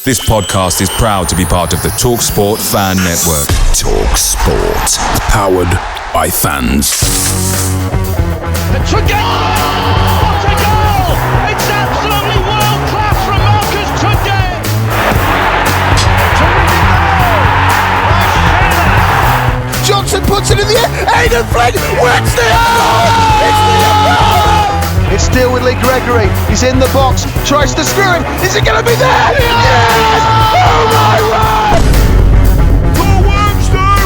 This podcast is proud to be part of the TalkSport Fan Network. TalkSport. Powered by fans. What a goal! It's absolutely world class from Marcus Tunde! Johnson puts it in the air. Aidan Flynn wins the It's the It's still with Lee Gregory. He's in the box. Tries to screw him. Is it going to be there? Yes! Oh my word! The Wednesday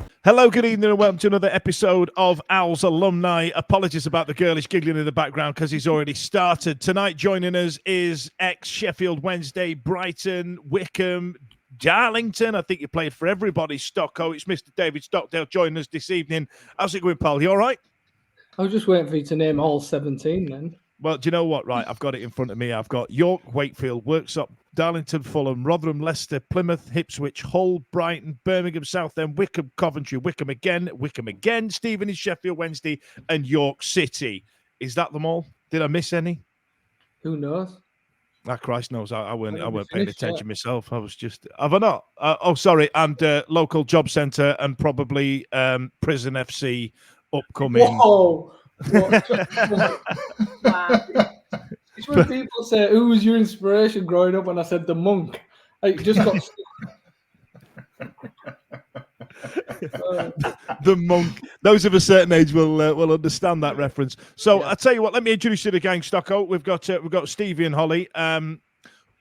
week! Hello, good evening, and welcome to another episode of Owls Alumni. Apologies about the girlish giggling in the background because he's already started. Tonight joining us is ex-Sheffield Wednesday, Brighton, Wickham, Darlington. I think you played for everybody, Stocko. It's Mr. David Stockdale joining us this evening. How's it going, pal? You all right? I was just waiting for you to name all 17 then. Well, do you know what? Right, I've got it in front of me. I've got York, Wakefield, Worksop, Darlington, Fulham, Rotherham, Leicester, Plymouth, Ipswich, Hull, Brighton, Birmingham, Southend, Wickham, Coventry, Wickham again, Stevenage, Sheffield Wednesday, and York City. Is that them all? Did I miss any? Who knows? Christ knows. I weren't paying attention myself. I was just... Have I not? Sorry. And local job centre and probably Prison FC upcoming... Whoa! Wow. It's when people say, who was your inspiration growing up? And I said, the monk. I just got... The monk. Those of a certain age will understand that reference. So I'll tell you what, let me introduce you to the gang, Stocko. We've got Stevie and Holly.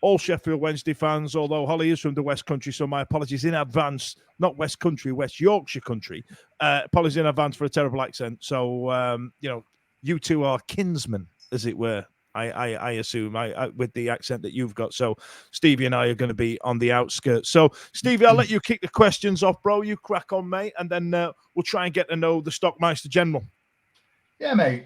All Sheffield Wednesday fans, although Holly is from the West Country, so my apologies in advance. Not West Country, West Yorkshire Country. Apologies in advance for a terrible accent. So, you two are kinsmen, as it were, I assume, with the accent that you've got. So Stevie and I are going to be on the outskirts. So, Stevie, I'll let you kick the questions off, bro. You crack on, mate, and then we'll try and get to know the Stockmeister General. Yeah, mate.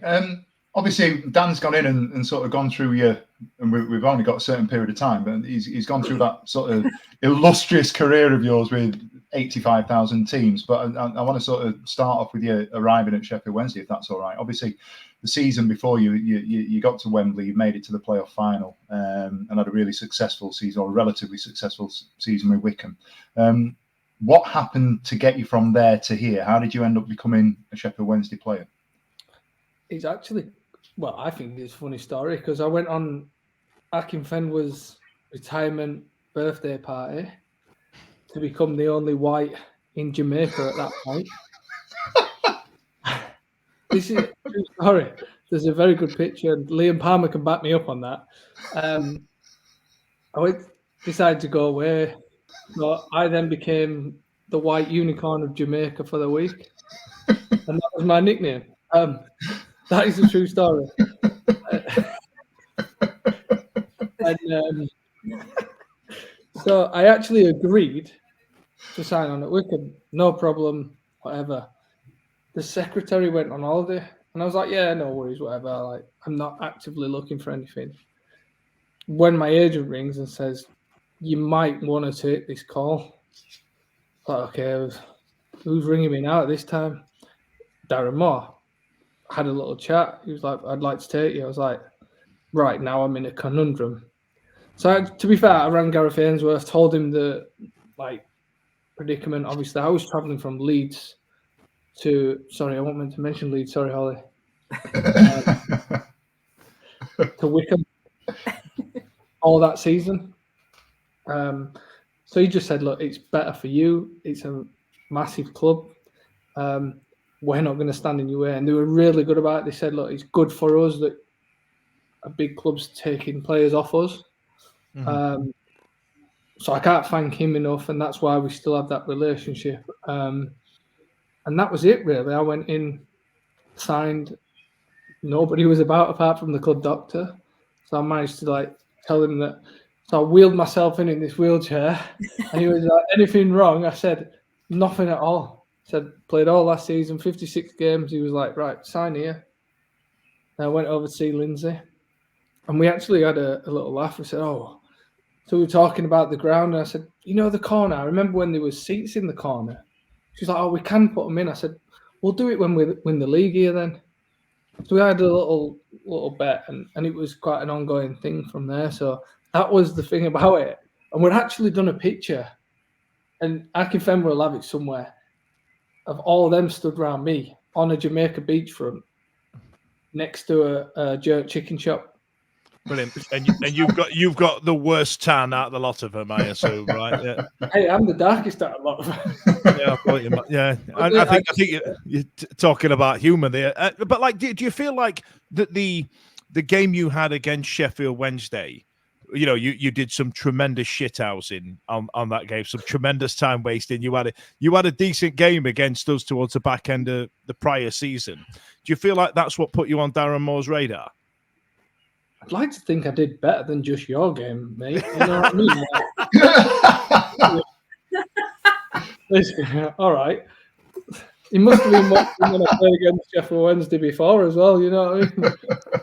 Obviously, Dan's gone in and sort of gone through your, and we've only got a certain period of time, but he's gone through that sort of illustrious career of yours with 85,000 teams. But I want to sort of start off with you arriving at Sheffield Wednesday, if that's all right. Obviously, the season before you got to Wembley, you made it to the playoff final and had a really successful season, or a relatively successful season with Wickham. What happened to get you from there to here? How did you end up becoming a Sheffield Wednesday player? It's actually... Well, I think it's a funny story because I went on Akinfenwa's retirement birthday party to become the only white in Jamaica at that point. This is a true story. There's a very good picture, and Liam Palmer can back me up on that. I decided to go away, so I then became the white unicorn of Jamaica for the week, and that was my nickname. That is a true story. So I actually agreed to sign on at Wickham. No problem, whatever. The secretary went on holiday, and I was like, yeah, no worries, whatever. Like, I'm not actively looking for anything. When my agent rings and says, you might want to take this call. I thought, okay, who's ringing me now at this time? Darren Moore. Had a little chat. He was like, I'd like to take you. I was like, right, now I'm in a conundrum. So to be fair, I rang Gareth Ainsworth, told him the predicament. Obviously, I was travelling from Leeds to, sorry, I wasn't meant to mention Leeds, sorry, Holly. To Wickham all that season. So he just said, look, it's better for you. It's a massive club. We're not going to stand in your way. And they were really good about it. They said, look, it's good for us that a big club's taking players off us. Mm-hmm. So I can't thank him enough, and that's why we still have that relationship. And that was it, really. I went in, signed. Nobody was about apart from the club doctor. So I managed to tell him that. So I wheeled myself in this wheelchair, and he was like, anything wrong? I said, nothing at all. Said, played all last season, 56 games. He was like, right, sign here. And I went over to see Lindsay. And we actually had a little laugh. We said, so we were talking about the ground. And I said, the corner. I remember when there was seats in the corner. She's like, we can put them in. I said, we'll do it when we win the league here then. So we had a little bet, and it was quite an ongoing thing from there. So that was the thing about it. And we'd actually done a picture, and Akinfenwa will have it somewhere, of all of them stood around me on a Jamaica beachfront next to a jerk chicken shop. Brilliant. And you've got the worst tan out of the lot of them, I assume, right? Yeah. Hey, I'm the darkest out of a lot of them. Yeah, I thought you might. Yeah, I think you're talking about humour there. But like, do you feel like that the game you had against Sheffield Wednesday, you know, you did some tremendous shithousing on that game, some tremendous time wasting. You had a decent game against us towards the back end of the prior season. Do you feel like that's what put you on Darren Moore's radar? I'd like to think I did better than just your game, mate. You know what I mean? All right. He must have been watching when I played against Sheffield Wednesday before as well, you know what I mean?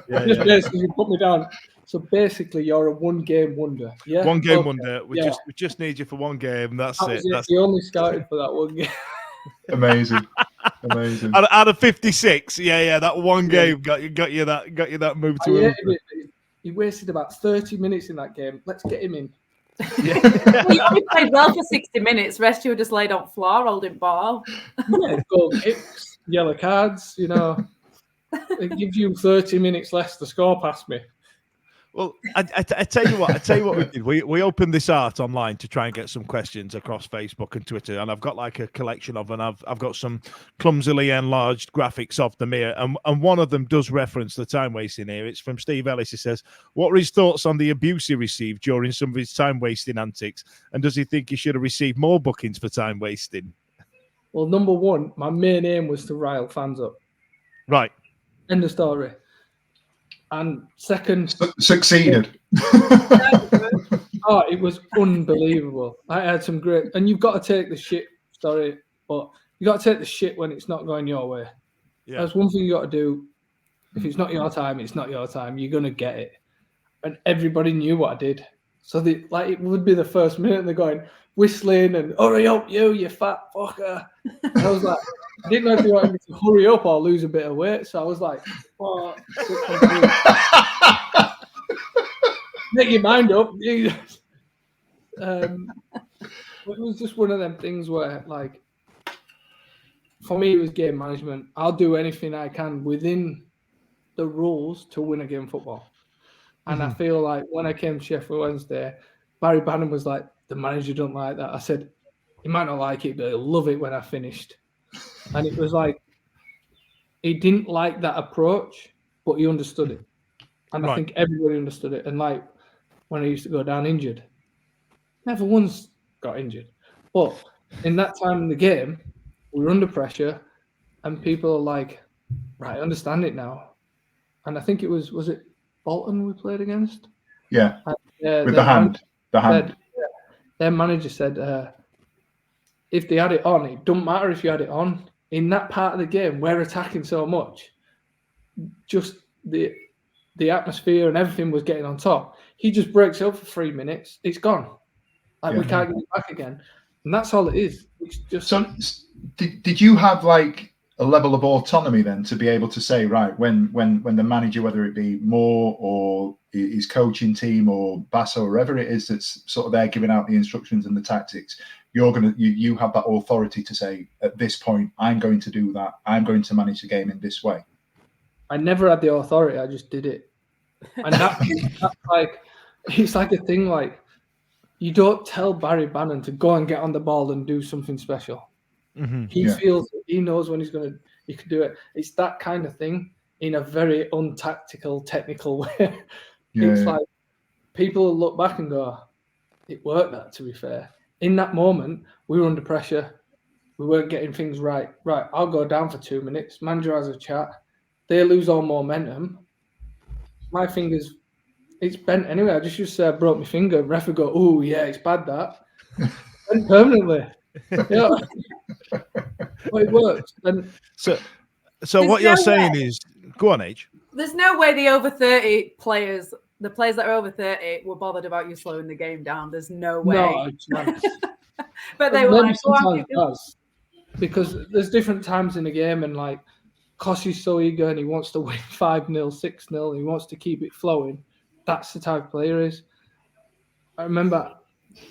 Yeah, basically put me down. So basically, you're a one-game wonder. Yeah, one game wonder. We just need you for one game. That's it. You only scouted for that one game. Amazing. Out of 56, that one game got you that move to him. He wasted about 30 minutes in that game. Let's get him in. Yeah. He only played well for 60 minutes. Rest you were just laid on floor holding ball. Yeah, goal kicks, yellow cards. You know, it gives you 30 minutes less to score past me. Well, I tell you what we did. We opened this art online to try and get some questions across Facebook and Twitter, and I've got like a collection of them. I've got some clumsily enlarged graphics of them here, and one of them does reference the time wasting here. It's from Steve Ellis. He says, "What were his thoughts on the abuse he received during some of his time wasting antics, and does he think he should have received more bookings for time wasting?" Well, number one, my main aim was to rile fans up. Right. End of story. And second, succeeded. Oh, it was unbelievable. I had some great, and you've got to take the shit. Sorry, but you got to take the shit when it's not going your way. Yeah. That's one thing you got to do. If it's not your time, it's not your time. You're gonna get it. And everybody knew what I did, so it would be the first minute, and they're going whistling and hurry up, you fat fucker. And I was like, I didn't know if you wanted me to hurry up or lose a bit of weight, so I was like, oh, make your mind up. It was just one of them things where, like, for me, it was game management. I'll do anything I can within the rules to win a game of football. And I feel like when I came to Sheffield Wednesday, Barry Bannon was like, the manager don't like that. I said, he might not like it, but he'll love it when I finished. And it was like, he didn't like that approach, but he understood it. And I think everybody understood it. And like when I used to go down injured, never once got injured. But in that time in the game, we were under pressure and people are like, right, I understand it now. And I think it was it Bolton we played against? Yeah. And, with the hand. Their manager said, if they had it on, it doesn't matter if you had it on. In that part of the game, we're attacking so much. Just the atmosphere and everything was getting on top. He just breaks up for 3 minutes. It's gone. We can't get it back again. And that's all it is. It's just. So, did you have like a level of autonomy then to be able to say, right, when the manager, whether it be Moore or his coaching team or Basso, or whoever it is that's sort of there giving out the instructions and the tactics, you have that authority to say, at this point, I'm going to do that. I'm going to manage the game in this way. I never had the authority. I just did it. And that's like, it's like a thing like, you don't tell Barry Bannon to go and get on the ball and do something special. Mm-hmm. He feels, he knows when he can do it. It's that kind of thing in a very untactical, technical way. It's like people look back and go, it worked that, to be fair. In that moment, we were under pressure. We weren't getting things right. Right, I'll go down for 2 minutes. Manager has a chat. They lose all momentum. My finger's, it's bent anyway. I just broke my finger. Ref would go, oh, yeah, it's bad that. And permanently. Yeah. Well, it works. And so what you're saying is, go on, H. There's no way the over 30 players, the players that are over 30, were bothered about you slowing the game down. There's no way. No, but they were like, sometimes it does. Because there's different times in the game, and like because he's so eager and he wants to win 5-0, 6-0, he wants to keep it flowing. That's the type of player he is. I remember,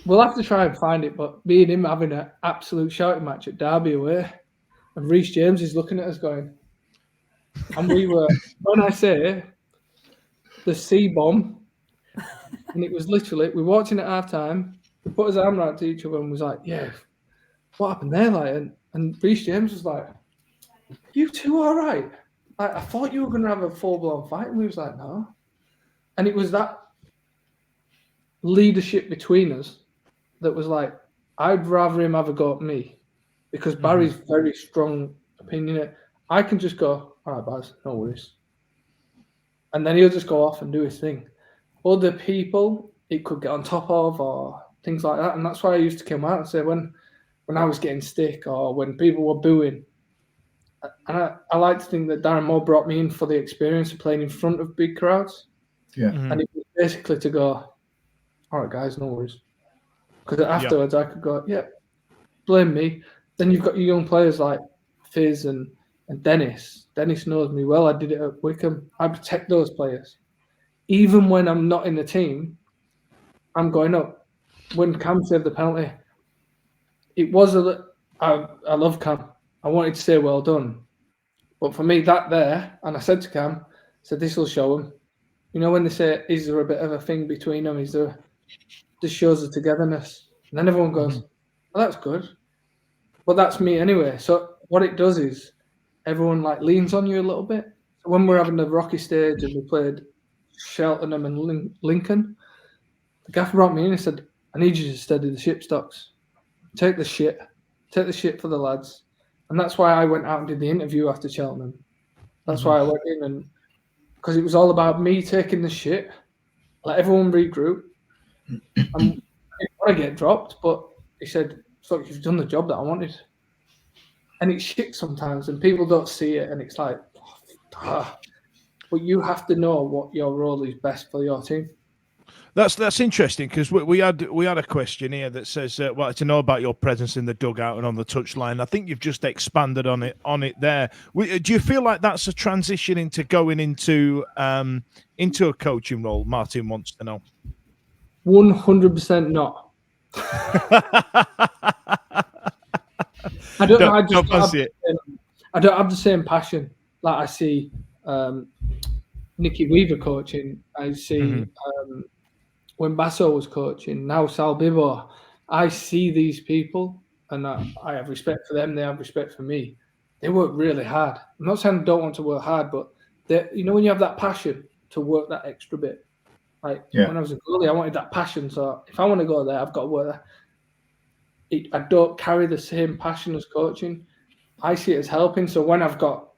we'll have to try and find it, but me and him having an absolute shouting match at Derby away, and Reece James is looking at us going, and we were, when I say the C-bomb, and it was literally, we walked in at half time, we put his arm around to each other and was like, yeah, what happened there? Like, and Reece James was like, you two all right? Like, I thought you were going to have a full-blown fight. And we was like, no. And it was that leadership between us that was like, I'd rather him have a go at me, because Barry's very strong opinion. I can just go, all right, Baz, no worries. And then he'll just go off and do his thing. Other people, it could get on top of or things like that. And that's why I used to come out and say when I was getting stick or when people were booing. And I like to think that Darren Moore brought me in for the experience of playing in front of big crowds. Yeah. And it was basically to go, all right, guys, no worries. Because afterwards I could go, yeah, blame me. Then you've got your young players like Fizz and Dennis. Dennis knows me well. I did it at Wickham. I protect those players. Even when I'm not in the team, I'm going up. When Cam saved the penalty, it was I love Cam. I wanted to say well done. But for me, that there, and I said to Cam, this will show him. You know, when they say, is there a bit of a thing between them? Is there, this shows the togetherness. And then everyone goes, well, that's good. But that's me anyway. So what it does is everyone like leans on you a little bit. So when we're having the Rocky stage and we played Cheltenham and Lincoln, the gaffer brought me in and said, I need you to steady the ship stocks. Take the shit for the lads. And that's why I went out and did the interview after Cheltenham. That's why I went in, and because it was all about me taking the shit, let everyone regroup. I didn't want to get dropped, but he said, "Look, you've done the job that I wanted." And it's shit sometimes, and people don't see it, and it's like, but you have to know what your role is best for your team. That's interesting, because we had a question here that says, well, to know about your presence in the dugout and on the touchline. I think you've just expanded on it there. Do you feel like that's a transition into going into a coaching role? Martin wants to know. 100% not. I don't know. I don't have the same passion. Like I see Nicky Weaver coaching. I see. When Basso was coaching, now Sal Bibo, I see these people and I have respect for them. They have respect for me. They work really hard. I'm not saying I don't want to work hard, but you know, when you have that passion to work that extra bit, like when I was a goalie, I wanted that passion. So if I want to go there, I've got to work there. I don't carry the same passion as coaching. I see it as helping. So when I've got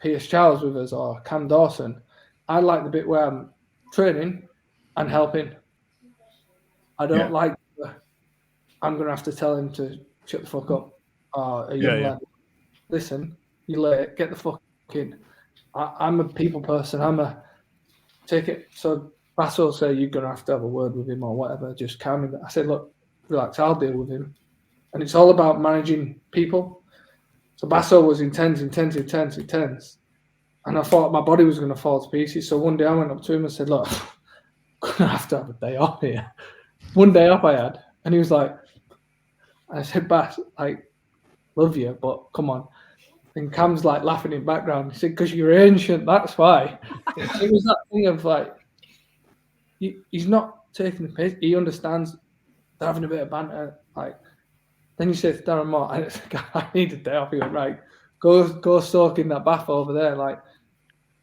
Pierce Charles with us or Cam Dawson, I like the bit where I'm training and helping. I don't like I'm going to have to tell him to shut the fuck up. A young lad, listen, you late, get the fuck in. I'm a people person. Take it. So Basso say you're going to have a word with him or whatever, just calm him. I said, look, relax, I'll deal with him. And it's all about managing people. So Basso was intense. And I thought my body was going to fall to pieces. So one day I went up to him and said, look, I'm going to have a day off here. One day off I had. And he was like, I said, Bass, like, love you, but come on. And Cam's like laughing in the background. He said, because you're ancient, that's why. It was that thing of like, he's not taking the piss. He understands they're having a bit of banter. Like, then you say to Darren Moore, I need a day off. He went, right, go soak in that bath over there. Like,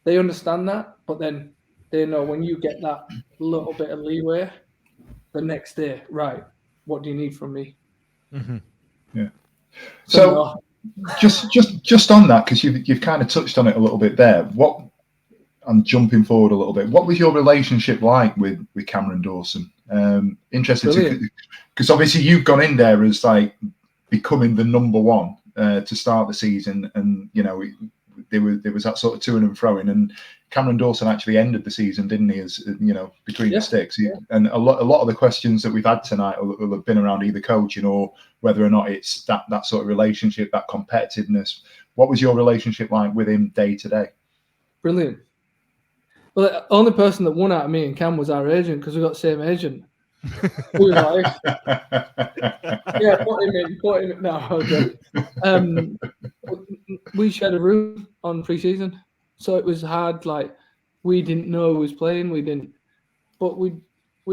they understand that, but then they know when you get that little bit of leeway, the next day, right, what do you need from me? Yeah. So just on that, because you've kind of touched on it a little bit there. I'm jumping forward a little bit. What was your relationship like with Cameron Dawson? Interested because obviously you've gone in there as like becoming the number one to start the season, and you know there was that sort of to and fro in, and Cameron Dawson actually ended the season, didn't he? As you know, between the sticks. And a lot of the questions that we've had tonight will have been around either coaching or whether or not it's that sort of relationship, that competitiveness. What was your relationship like with him day to day? Brilliant. Well, the only person that won out of me and Cam was our agent, because we got the same agent. We were like, yeah, put him in. No, okay. We shared a room on pre-season, so it was hard. Like, we didn't know who was playing. We didn't, but we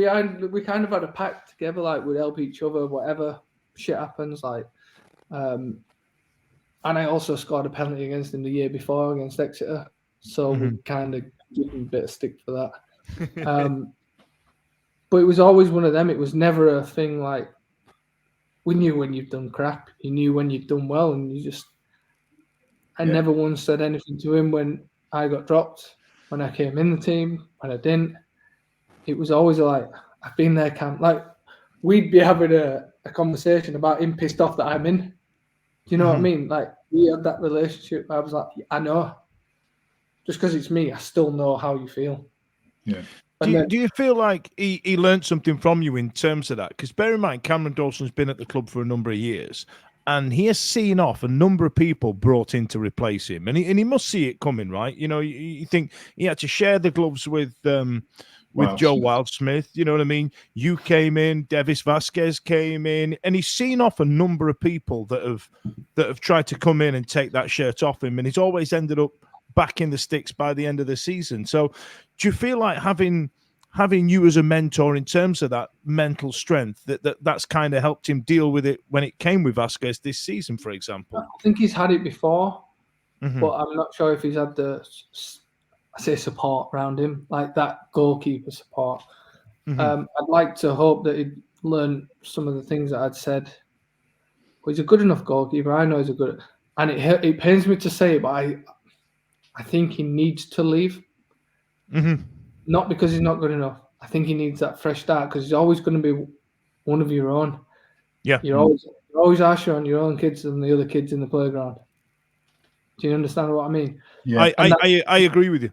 kind of had a pact together. Like, we'd help each other, whatever shit happens. Like, and I also scored a penalty against him the year before against Exeter, so we kind of give him a bit of stick for that. But it was always one of them. It was never a thing like, we knew when you've done crap. You knew when you've done well, and I never once said anything to him when I got dropped, when I came in the team, when I didn't. It was always like, I've been there, Cam. Like, we'd be having a conversation about him pissed off that I'm in. Do you know what I mean? Like, we had that relationship. I was like, I know. Just because it's me, I still know how you feel. Yeah. Do you feel like he learned something from you in terms of that? Because bear in mind, Cameron Dawson's been at the club for a number of years, and he has seen off a number of people brought in to replace him, and he must see it coming, right? You know, you think he had to share the gloves with Joe Wildsmith. You know what I mean? You came in, Davis Vasquez came in, and he's seen off a number of people that have tried to come in and take that shirt off him, and he's always ended up back in the sticks by the end of the season. So do you feel like having you as a mentor in terms of that mental strength, that's kind of helped him deal with it when it came with Vasquez this season, for example? I think he's had it before, but I'm not sure if he's had the, I say, support around him, like that goalkeeper support. I'd like to hope that he'd learn some of the things that I'd said. But he's a good enough goalkeeper. I know he's a good, and it pains me to say it, but I think he needs to leave. Not because he's not good enough. I think he needs that fresh start, because he's always going to be one of your own. Yeah, you're always harsher on your own kids than the other kids in the playground. Do you understand what I mean? Yeah, I agree with you.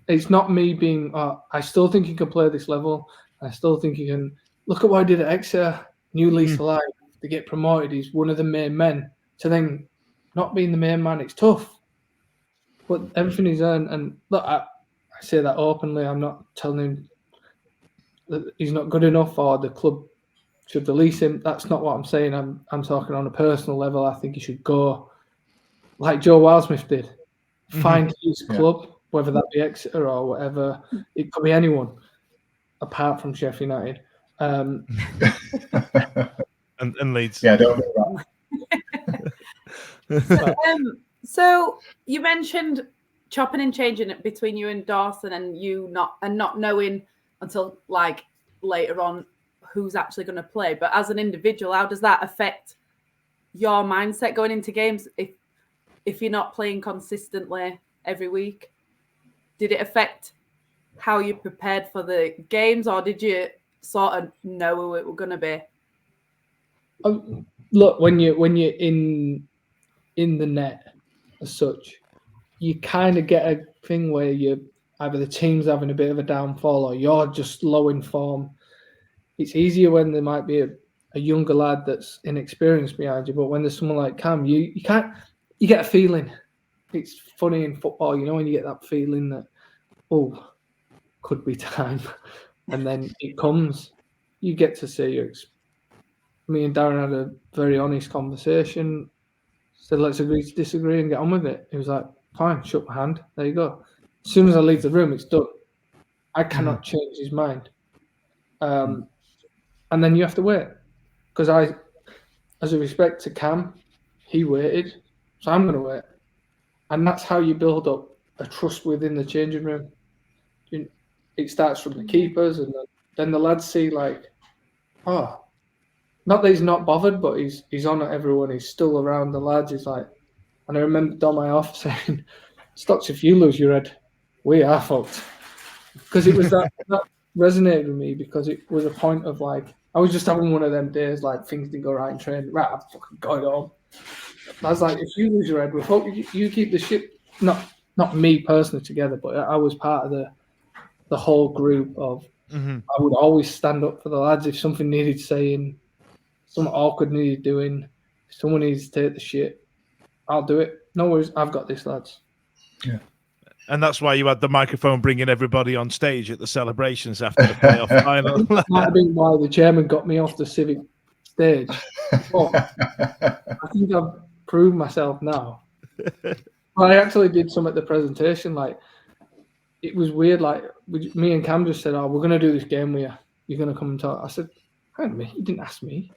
It's not me being. I still think he can play this level. I still think he can. Look at what I did at Exeter. New lease of life. To get promoted, he's one of the main men. To then not being the main man, it's tough. But everything he's earned, and look, I say that openly. I'm not telling him that he's not good enough or the club should release him. That's not what I'm saying. I'm talking on a personal level. I think he should go like Joe Wildsmith did. Find his club, whether that be Exeter or whatever. It could be anyone apart from Sheffield United. And Leeds. Yeah, don't do that. So you mentioned chopping and changing it between you and Dawson, and not knowing until like later on who's actually going to play. But as an individual, how does that affect your mindset going into games if you're not playing consistently every week? Did it affect how you prepared for the games, or did you sort of know who it was going to be? Look, when you're in the net as such, you kind of get a thing where you either the team's having a bit of a downfall or you're just low in form. It's easier when there might be a younger lad that's inexperienced behind you, but when there's someone like Cam, you get a feeling. It's funny in football, you know, when you get that feeling that, oh, could be time, and then it comes. You get to see. Me and Darren had a very honest conversation. Said, let's agree to disagree and get on with it. He was like, fine, shook my hand. There you go. As soon as I leave the room, it's done. I cannot change his mind. And then you have to wait. Because as a respect to Cam, he waited. So I'm going to wait. And that's how you build up a trust within the changing room. It starts from the keepers, and then the lads see like, oh, not that he's not bothered, but he's on at everyone. He's still around the lads. He's like, and I remember Domayoff saying, Stocks, if you lose your head, we are fucked. Because it was that resonated with me, because it was a point of like, I was just having one of them days, like things didn't go right in training. Right, I'm fucking going home. I was like, if you lose your head, we're fucked. You keep the ship not me personally together, but I was part of the whole group of. Mm-hmm. I would always stand up for the lads if something needed saying, something awkward needed doing, if someone needs to take the shit, I'll do it. No worries, I've got this, lads. Yeah. And that's why you had the microphone bringing everybody on stage at the celebrations after the playoff final. That might have been why the chairman got me off the civic stage. But I think I've proved myself now. I actually did some at the presentation. Like, it was weird. Like, me and Cam just said, "Oh, we're going to do this game with you. You're going to come and talk." I said, "Hang on a minute, you didn't ask me."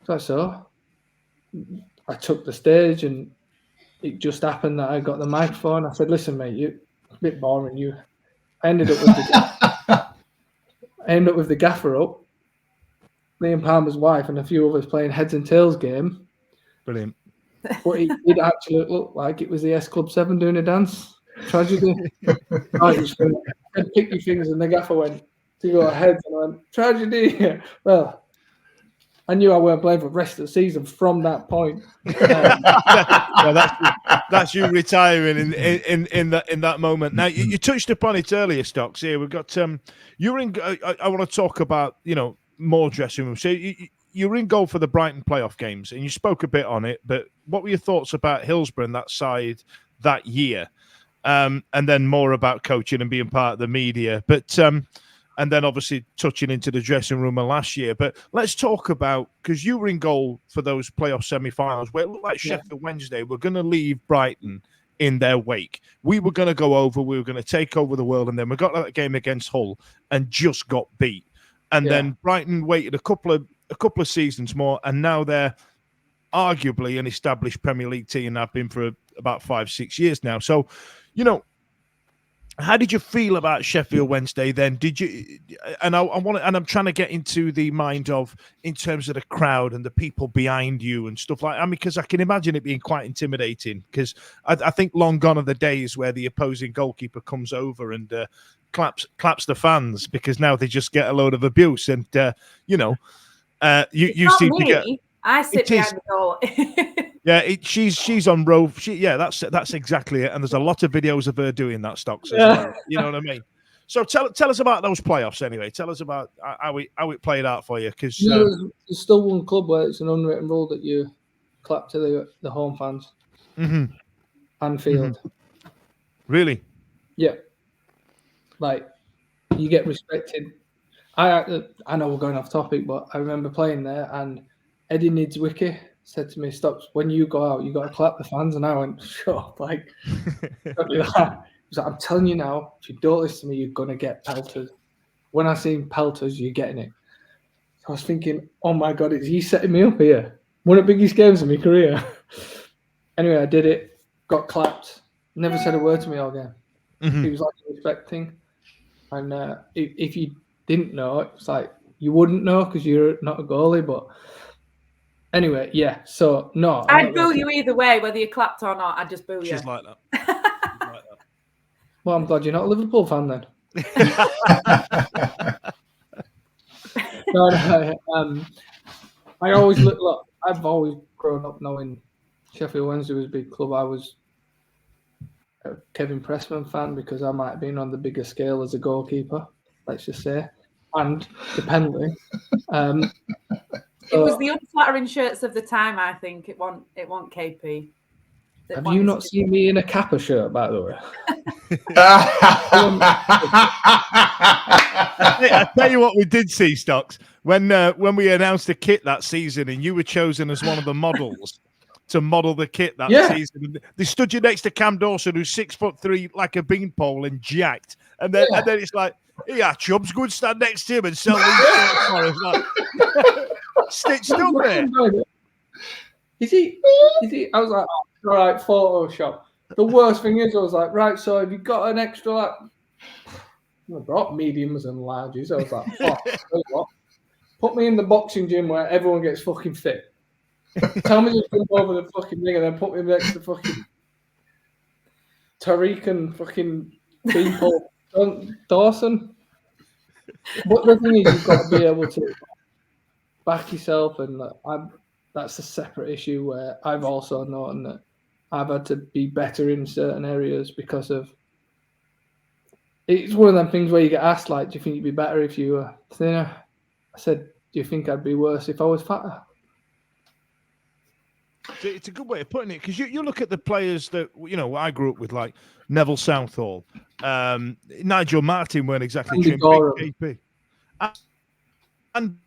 So I took the stage, and it just happened that I got the microphone. I said, "Listen, mate, you're a bit boring. You." I ended up with the gaffer up, Liam Palmer's wife, and a few others playing heads and tails game. Brilliant. But it did actually look like it was the S Club 7 doing a dance. Tragedy. I just said, "Pick your fingers," and the gaffer went to go ahead, and I went, "Tragedy." Well, I knew I weren't playing for the rest of the season from that point. That's you retiring in that moment. Now you touched upon it earlier, Stocks. Here we've got you're in. I want to talk about more dressing rooms. So you were in goal for the Brighton playoff games, and you spoke a bit on it. But what were your thoughts about Hillsborough and that side that year? And then more about coaching and being part of the media. But and then obviously touching into the dressing room of last year. But let's talk about, because you were in goal for those playoff semi-finals where it looked like Sheffield Wednesday were going to leave Brighton in their wake. We were going to go over, we were going to take over the world, and then we got that game against Hull and just got beat. And then Brighton waited a couple of seasons more, and now they're arguably an established Premier League team and have been for about 5-6 years now. So, how did you feel about Sheffield Wednesday then? Did you? And I'm trying to get into the mind of, in terms of the crowd and the people behind you and stuff like. I mean, because I can imagine it being quite intimidating. Because I think long gone are the days where the opposing goalkeeper comes over and claps the fans, because now they just get a load of abuse. And you seem to get. I sit behind the goal. Yeah, she's on row. That's exactly it. And there's a lot of videos of her doing that, Stocks, as well. You know what I mean? So tell us about those playoffs anyway. Tell us about how it played out for you. Because there's still one club where it's an unwritten rule that you clap to the home fans. Mm-hmm. Anfield. Mm-hmm. Really? Yeah. Like, you get respected. I know we're going off topic, but I remember playing there, and Eddie Niedzwiecki said to me, "Stops, when you go out, you got to clap the fans." And I went, "Shut up, like, don't do that." He was like, "I'm telling you now, if you don't listen to me, you're going to get pelters. When I seen pelters, you're getting it." So I was thinking, oh my God, is he setting me up here? One of the biggest games of my career. Anyway, I did it, got clapped, never said a word to me all game. Mm-hmm. It was like a respect thing. And if you didn't know, it's like, you wouldn't know because you're not a goalie, but anyway, yeah. So no, I'd boo you either way, whether you clapped or not. I'd just boo you. She's like that. Well, I'm glad you're not a Liverpool fan then. No, I always look. I've always grown up knowing Sheffield Wednesday was a big club. I was a Kevin Pressman fan because I might have been on the bigger scale as a goalkeeper, let's just say, and the penalty. It was the unflattering shirts of the time, I think. It wasn't KP. Have you not seen me in a Kappa shirt, by the way? I tell you what we did see, Stocks, when we announced the kit that season and you were chosen as one of the models to model the kit that season. They stood you next to Cam Dawson, who's 6'3", like a beanpole and jacked. And then it's like, yeah, Chubbs, go and stand next to him and sell these shirts for us. Like, stitched up there. Is he? I was like, oh, all right, Photoshop. The worst thing is, I was like, right, so have you got an extra, like, I brought mediums and larges. I was like, what? Put me in the boxing gym where everyone gets fucking fit. Tell me to jump over the fucking ring and then put me next to fucking Tariq and fucking people. Dawson. But the thing is, you've got to be able to back yourself, and that's a separate issue where I've also known that I've had to be better in certain areas because of. It's one of them things where you get asked, like, do you think you'd be better if you were thinner? I said, do you think I'd be worse if I was fatter? It's a good way of putting it, because you look at the players that, I grew up with, like Neville Southall, Nigel Martin weren't exactly big KP. And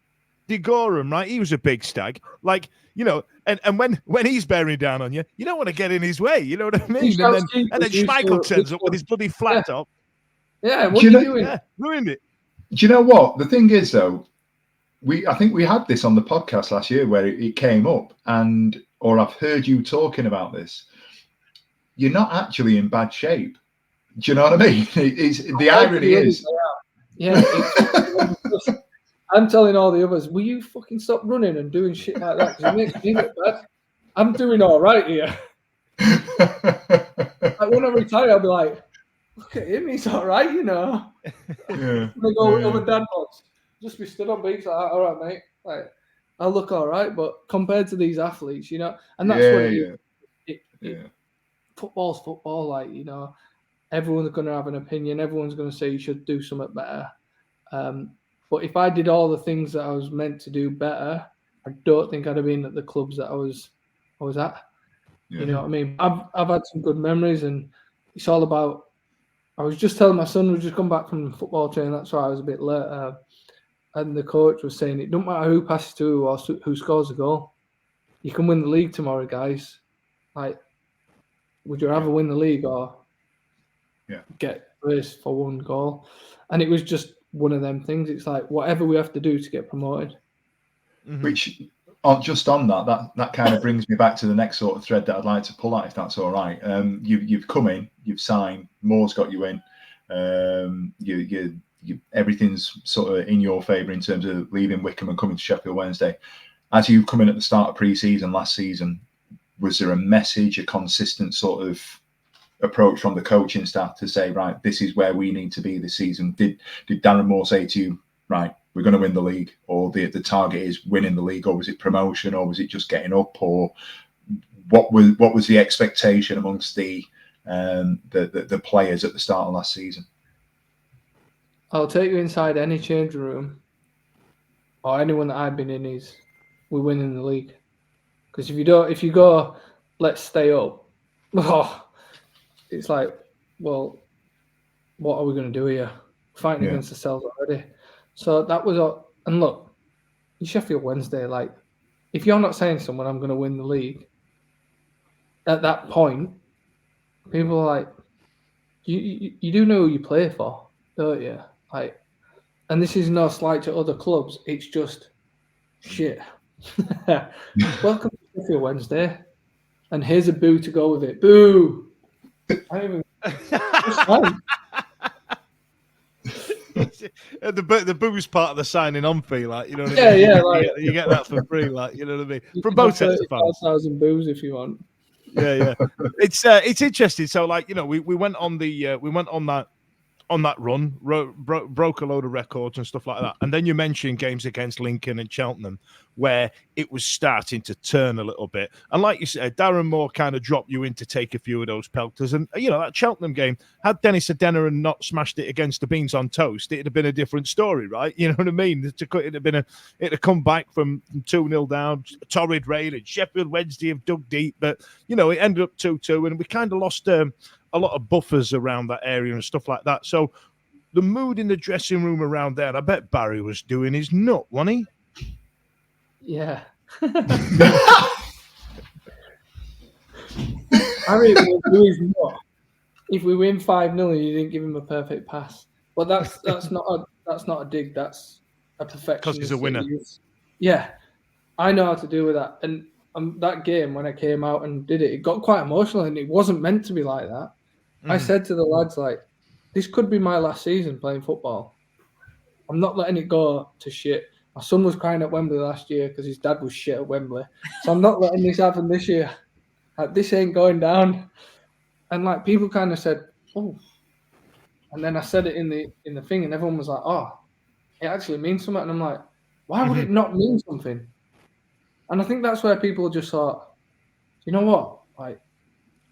Gorham, right? He was a big stag. Like, and when he's bearing down on you, you don't want to get in his way. You know what I mean? And then Schmeichel turns up with his bloody flat top. Yeah, what are you doing? Yeah, ruined it. Do you know what? The thing is, though, I think we had this on the podcast last year where it came up, or I've heard you talking about this. You're not actually in bad shape. Do you know what I mean? The irony is. Yeah. I'm telling all the others, will you fucking stop running and doing shit like that? Because it makes me look bad. I'm doing all right here. Like when I retire, I'll be like, look at him, he's all right, Yeah. I go with other dad bods. Just be stood on beats like, all right, mate. Like, I'll look all right, but compared to these athletes, and that's what it is. Football's football, like, everyone's going to have an opinion. Everyone's going to say you should do something better. But if I did all the things that I was meant to do better, I don't think I'd have been at the clubs that I was at. Yeah. You know what I mean? I've had some good memories, and it's all about. I was just telling my son, we've just come back from football training. That's why I was a bit late. And the coach was saying, it don't matter who passes to who or who scores the goal. You can win the league tomorrow, guys. Like, would you rather win the league or get raised for one goal? And it was just one of them things. It's like whatever we have to do to get promoted. Mm-hmm. Which, just on that kind of brings me back to the next sort of thread that I'd like to pull out, if that's all right. You've come in, you've signed, Moore's got you in. Everything's sort of in your favour in terms of leaving Wickham and coming to Sheffield Wednesday. As you come in at the start of pre-season last season, was there a message, a consistent sort of approach from the coaching staff to say, right, this is where we need to be this season? Did Darren Moore say to you, right, we're going to win the league, or the target is winning the league, or was it promotion, or was it just getting up, or what was the expectation amongst the players at the start of last season? I'll take you inside any change room or anyone that I've been in is we're winning the league. Because if you go, let's stay up, it's like, well, what are we going to do here? Fighting against ourselves already. So that was and look, in Sheffield Wednesday, like, if you're not saying to someone, I'm going to win the league, at that point, people are like, you do know who you play for, don't you? Like, and this is no slight to other clubs. It's just shit. Welcome to Sheffield Wednesday, and here's a boo to go with it. Boo. The boo's part of the signing on fee, like, you know what I mean? Yeah, like, you get that for free, like, you know what I mean? From both sets of fans. 5,000 boos if you want. Yeah. It's interesting. So, like, we went on that run, broke a load of records and stuff like that. And then you mentioned games against Lincoln and Cheltenham where it was starting to turn a little bit. And like you said, Darren Moore kind of dropped you in to take a few of those pelters. And, that Cheltenham game, had Dennis Adeniran not smashed it against the beans on toast, it'd have been a different story, right? You know what I mean? It'd have come back from 2-0 down, torrid rain, and Sheffield Wednesday have dug deep. But, it ended up 2-2, and we kind of lost a lot of buffers around that area and stuff like that. So the mood in the dressing room around there, I bet Barry was doing his nut, wasn't he? Yeah. Barry will do his nut if we win 5-0, you didn't give him a perfect pass. But that's not a dig. That's a perfection. Because he's a winner. Yeah, I know how to deal with that. And that game, when I came out and did it, it got quite emotional, and it wasn't meant to be like that. I said to the lads, like, this could be my last season playing football. I'm not letting it go to shit. My son was crying at Wembley last year because his dad was shit at Wembley. So I'm not letting this happen this year. Like, this ain't going down. And, like, people kind of said, oh. And then I said it in the thing, and everyone was like, oh, it actually means something. And I'm like, why would it not mean something? And I think that's where people just thought, you know what? Like,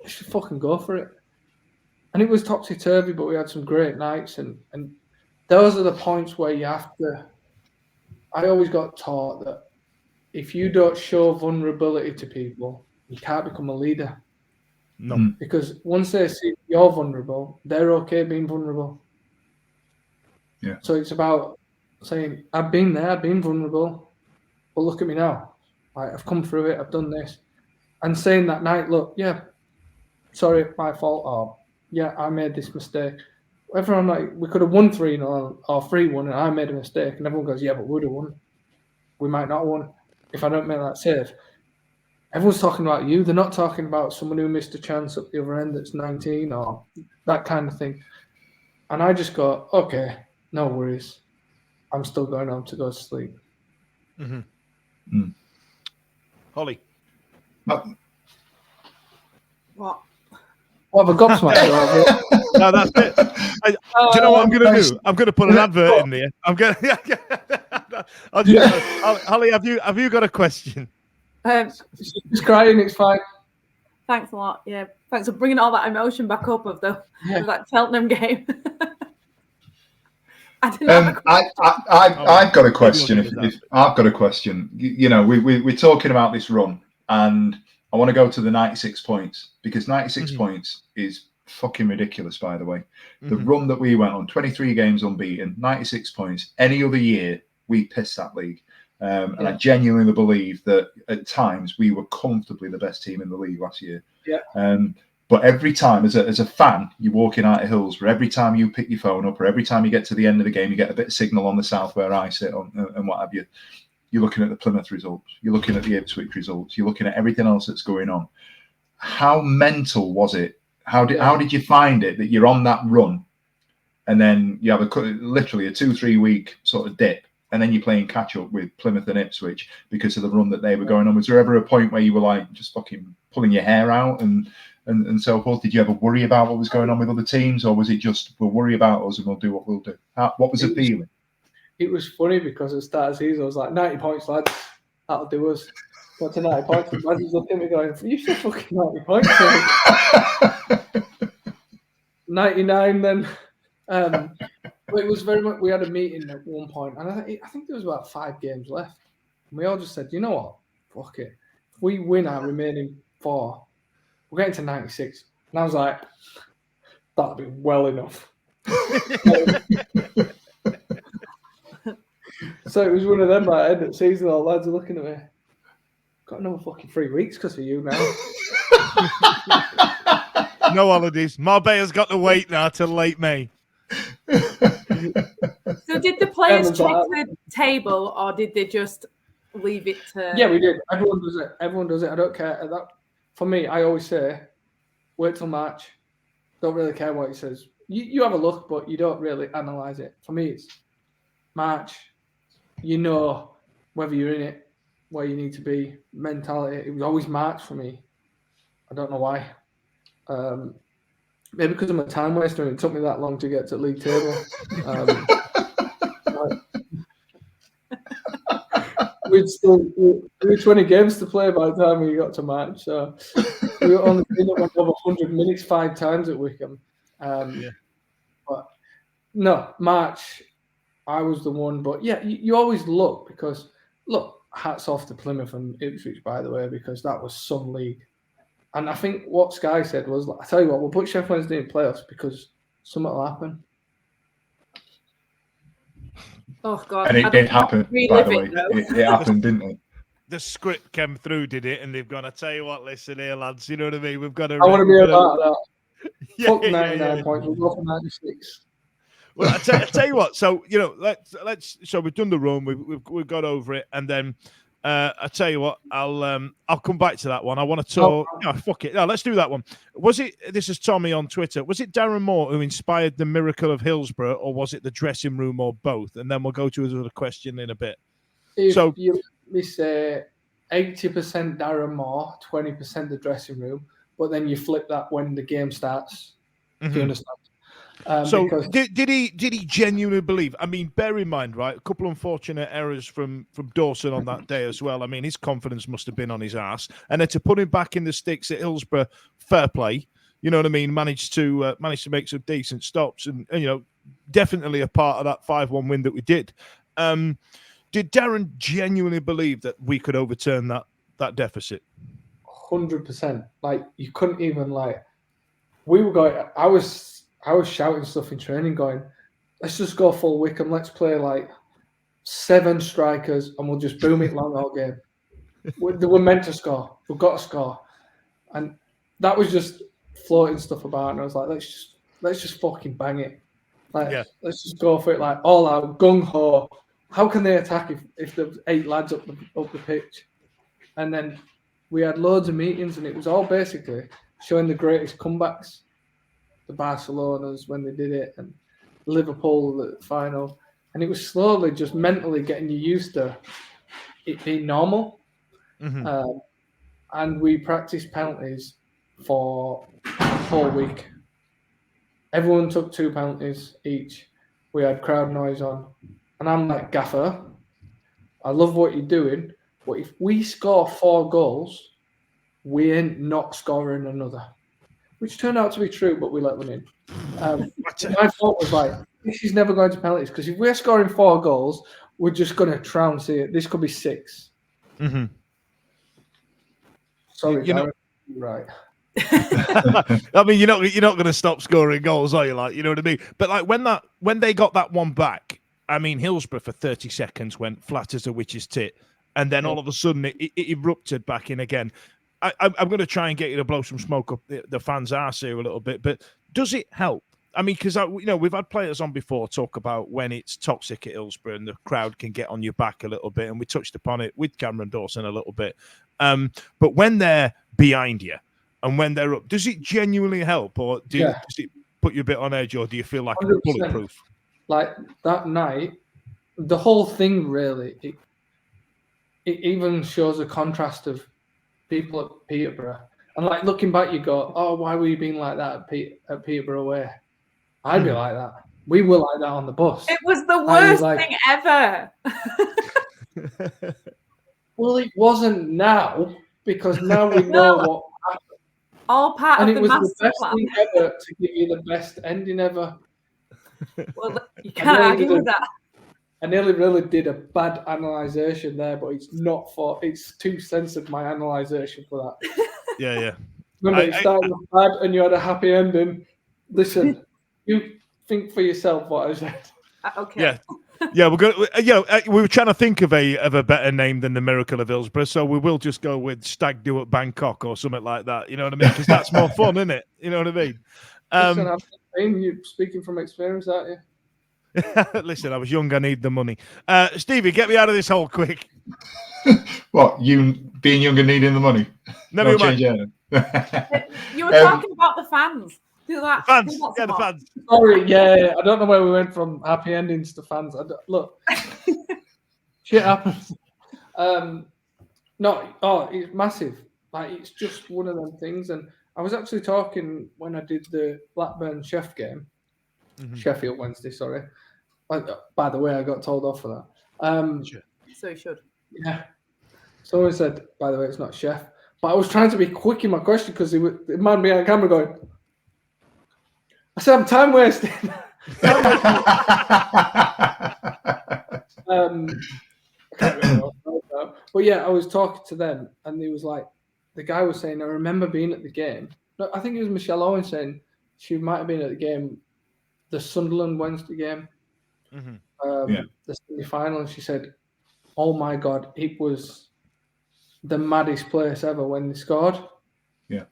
let's just fucking go for it. And it was topsy-turvy, but we had some great nights. And those are the points where you have to... I always got taught that if you don't show vulnerability to people, you can't become a leader. No. Because once they see you're vulnerable, they're okay being vulnerable. Yeah. So it's about saying, I've been there, I've been vulnerable, but look at me now. I've come through it, I've done this. And saying that night, look, yeah, sorry, my fault, or yeah, I made this mistake. Everyone, like, we could have won 3-0 or 3-1, and I made a mistake, and everyone goes, yeah, but we would have won. We might not have won if I don't make that save. Everyone's talking about you. They're not talking about someone who missed a chance at the other end that's 19 or that kind of thing. And I just go, okay, no worries. I'm still going home to go to sleep. Holly. What? What have I got to No, that's it. Do you know what I'm going to do? I'm going to put an advert in there. I'm going to... Holly, have you got a question? She's crying, it's fine. Thanks a lot. Yeah, thanks for bringing all that emotion back up of that Cheltenham game. I didn't have a question. I've got a question. If I've got a question, you know, we're talking about this run, and I want to go to the 96 points because 96 points is fucking ridiculous. By the way, the run that we went on, 23 games unbeaten, 96 points. Any other year, we pissed that league. And I genuinely believe that at times we were comfortably the best team in the league last year. Yeah. But every time, as a fan, you're walking out of Hillsborough, every time you pick your phone up or every time you get to the end of the game, you get a bit of signal on the south where I sit and what have you. You're looking at the Plymouth results. You're looking at the Ipswich results. You're looking at everything else that's going on. How mental was it? How did you find it that you're on that run and then you have literally a 2-3 week sort of dip? And then you're playing catch up with Plymouth and Ipswich because of the run that they were going on. Was there ever a point where you were like just fucking pulling your hair out and so forth? Did you ever worry about what was going on with other teams, or was it just we'll worry about us and we'll do what we'll do? What was the feeling? It was funny because at the start of the season I was like 90 points, lads. That'll do us. Got to 90 points. And lads was looking at me going, "You still fucking 90 points." 99 then. It was very much. We had a meeting at one point, and I think there was about 5 games left. And we all just said, "You know what? Fuck it. If we win our remaining 4, we're getting to 96." And I was like, "That'll be well enough." So it was one of them. Like, end of season, all lads are looking at me. Got another fucking 3 weeks because of you now. No holidays. Marbella's got to wait now till late May. So did the players check the table or did they just leave it to... Yeah, we did. Everyone does it. I don't care. For me, I always say, wait till March. Don't really care what he says. You have a look, but you don't really analyse it. For me, it's March. You know whether you're in it, where you need to be, mentality. It was always March for me. I don't know why. Maybe because I'm a time waster and it took me that long to get to league table. We had 20 games to play by the time we got to March, so we were only went over 100 minutes 5 times at Wickham. But no, March, I was the one. But yeah, you always look because hats off to Plymouth and Ipswich, by the way, because that was some league. And I think what Sky said was, I tell you what, we'll put Sheffield Wednesday in playoffs because something will happen. Oh, God. And it did happen, by the way. It happened, didn't it? The script came through, did it? And they've gone, I tell you what, listen here, lads, you know what I mean? We've got to... I want to be about that. Fuck 99 yeah. points, we'll go for 96. Well, I tell you what, so, you know, let's so we've done the run, we've got over it, and then... I tell you what, I'll come back to that one. I want to talk. No, fuck it. No, let's do that one. Was it? This is Tommy on Twitter. Was it Darren Moore who inspired the miracle of Hillsborough, or was it the dressing room, or both? And then we'll go to another question in a bit. If you let me say 80% Darren Moore, 20% the dressing room, but then you flip that when the game starts. Do you understand? Did he genuinely believe? I mean, bear in mind, right, a couple of unfortunate errors from Dawson on that day as well. I mean, his confidence must have been on his ass, and then to put him back in the sticks at Hillsborough, fair play. You know what I mean? Managed to make some decent stops, and definitely a part of that 5-1 win that we did. Did Darren genuinely believe that we could overturn that deficit? 100%. Like, you couldn't even we were going. I was shouting stuff in training, going, "Let's just go full Wickham. Let's play 7 strikers, and we'll just boom it long all game." They were meant to score. We've got to score, and that was just floating stuff about. And I was like, "Let's just fucking bang it. Let's just go for it, all out, gung ho. How can they attack if there's 8 lads up the pitch?" And then we had loads of meetings, and it was all basically showing the greatest comebacks, the Barcelonas when they did it, and Liverpool at the final. And it was slowly just mentally getting you used to it being normal. Mm-hmm. And we practiced penalties for a whole week. Everyone took 2 penalties each. We had crowd noise on. And I'm like, "Gaffer, I love what you're doing, but if we score 4 goals, we ain't not scoring another." Which turned out to be true, but we let them in. My thought was this is never going to penalties, because if we're scoring 4 goals, we're just going to trounce it. This could be 6. Mm-hmm. Sorry, you're right. I mean, you're not going to stop scoring goals, are you? You know what I mean? But when they got that one back, I mean, Hillsborough for 30 seconds went flat as a witch's tit, and then all of a sudden it erupted back in again. I'm going to try and get you to blow some smoke up the fans' arse here a little bit, but does it help? I mean, because we've had players on before talk about when it's toxic at Hillsborough and the crowd can get on your back a little bit, and we touched upon it with Cameron Dawson a little bit. But when they're behind you and when they're up, does it genuinely help, or does it put you a bit on edge, or do you feel like it's bulletproof? That night, the whole thing really, it even shows a contrast of people at Peterborough. And looking back, you go, "Oh, why were you being like that at Peterborough away?" I'd be like that. We were like that on the bus. It was the worst thing ever. Well, it wasn't now, because now we know what happened. All part and of it the was master the best plan. thing ever to give you the best ending ever. Well, you can't argue with that. I nearly really did a bad analysation there, but it's too censored, my analysation for that. Yeah. Remember, it started with bad and you had a happy ending. Listen, you think for yourself what I said. Okay. Yeah, we were trying to think of a better name than the Miracle of Hillsborough, so we will just go with Stag Do at Bangkok or something like that. You know what I mean? Because that's more fun, isn't it? You know what I mean? Listen, you're speaking from experience, aren't you? Listen, I was young. I need the money. Stevie, get me out of this hole quick. What, you being young and needing the money? Never mind. You were talking about the fans. Do that. The fans. Sorry, yeah. I don't know where we went from happy endings to fans. Look, shit happens. It's massive. It's just one of them things. And I was actually talking when I did the Blackburn Chef game. Mm-hmm. Sheffield Wednesday, sorry. By the way, I got told off for that. So you should. Yeah. Someone said, by the way, it's not chef. But I was trying to be quick in my question because the man behind the camera going, I said, I'm time wasting. I can't remember. But yeah, I was talking to them and he was like, the guy was saying, I remember being at the game. No, I think it was Michelle Owen saying she might have been at the game, the Sunderland Wednesday game, the semi-final, and she said, "Oh my God, it was the maddest place ever when they scored." Yeah,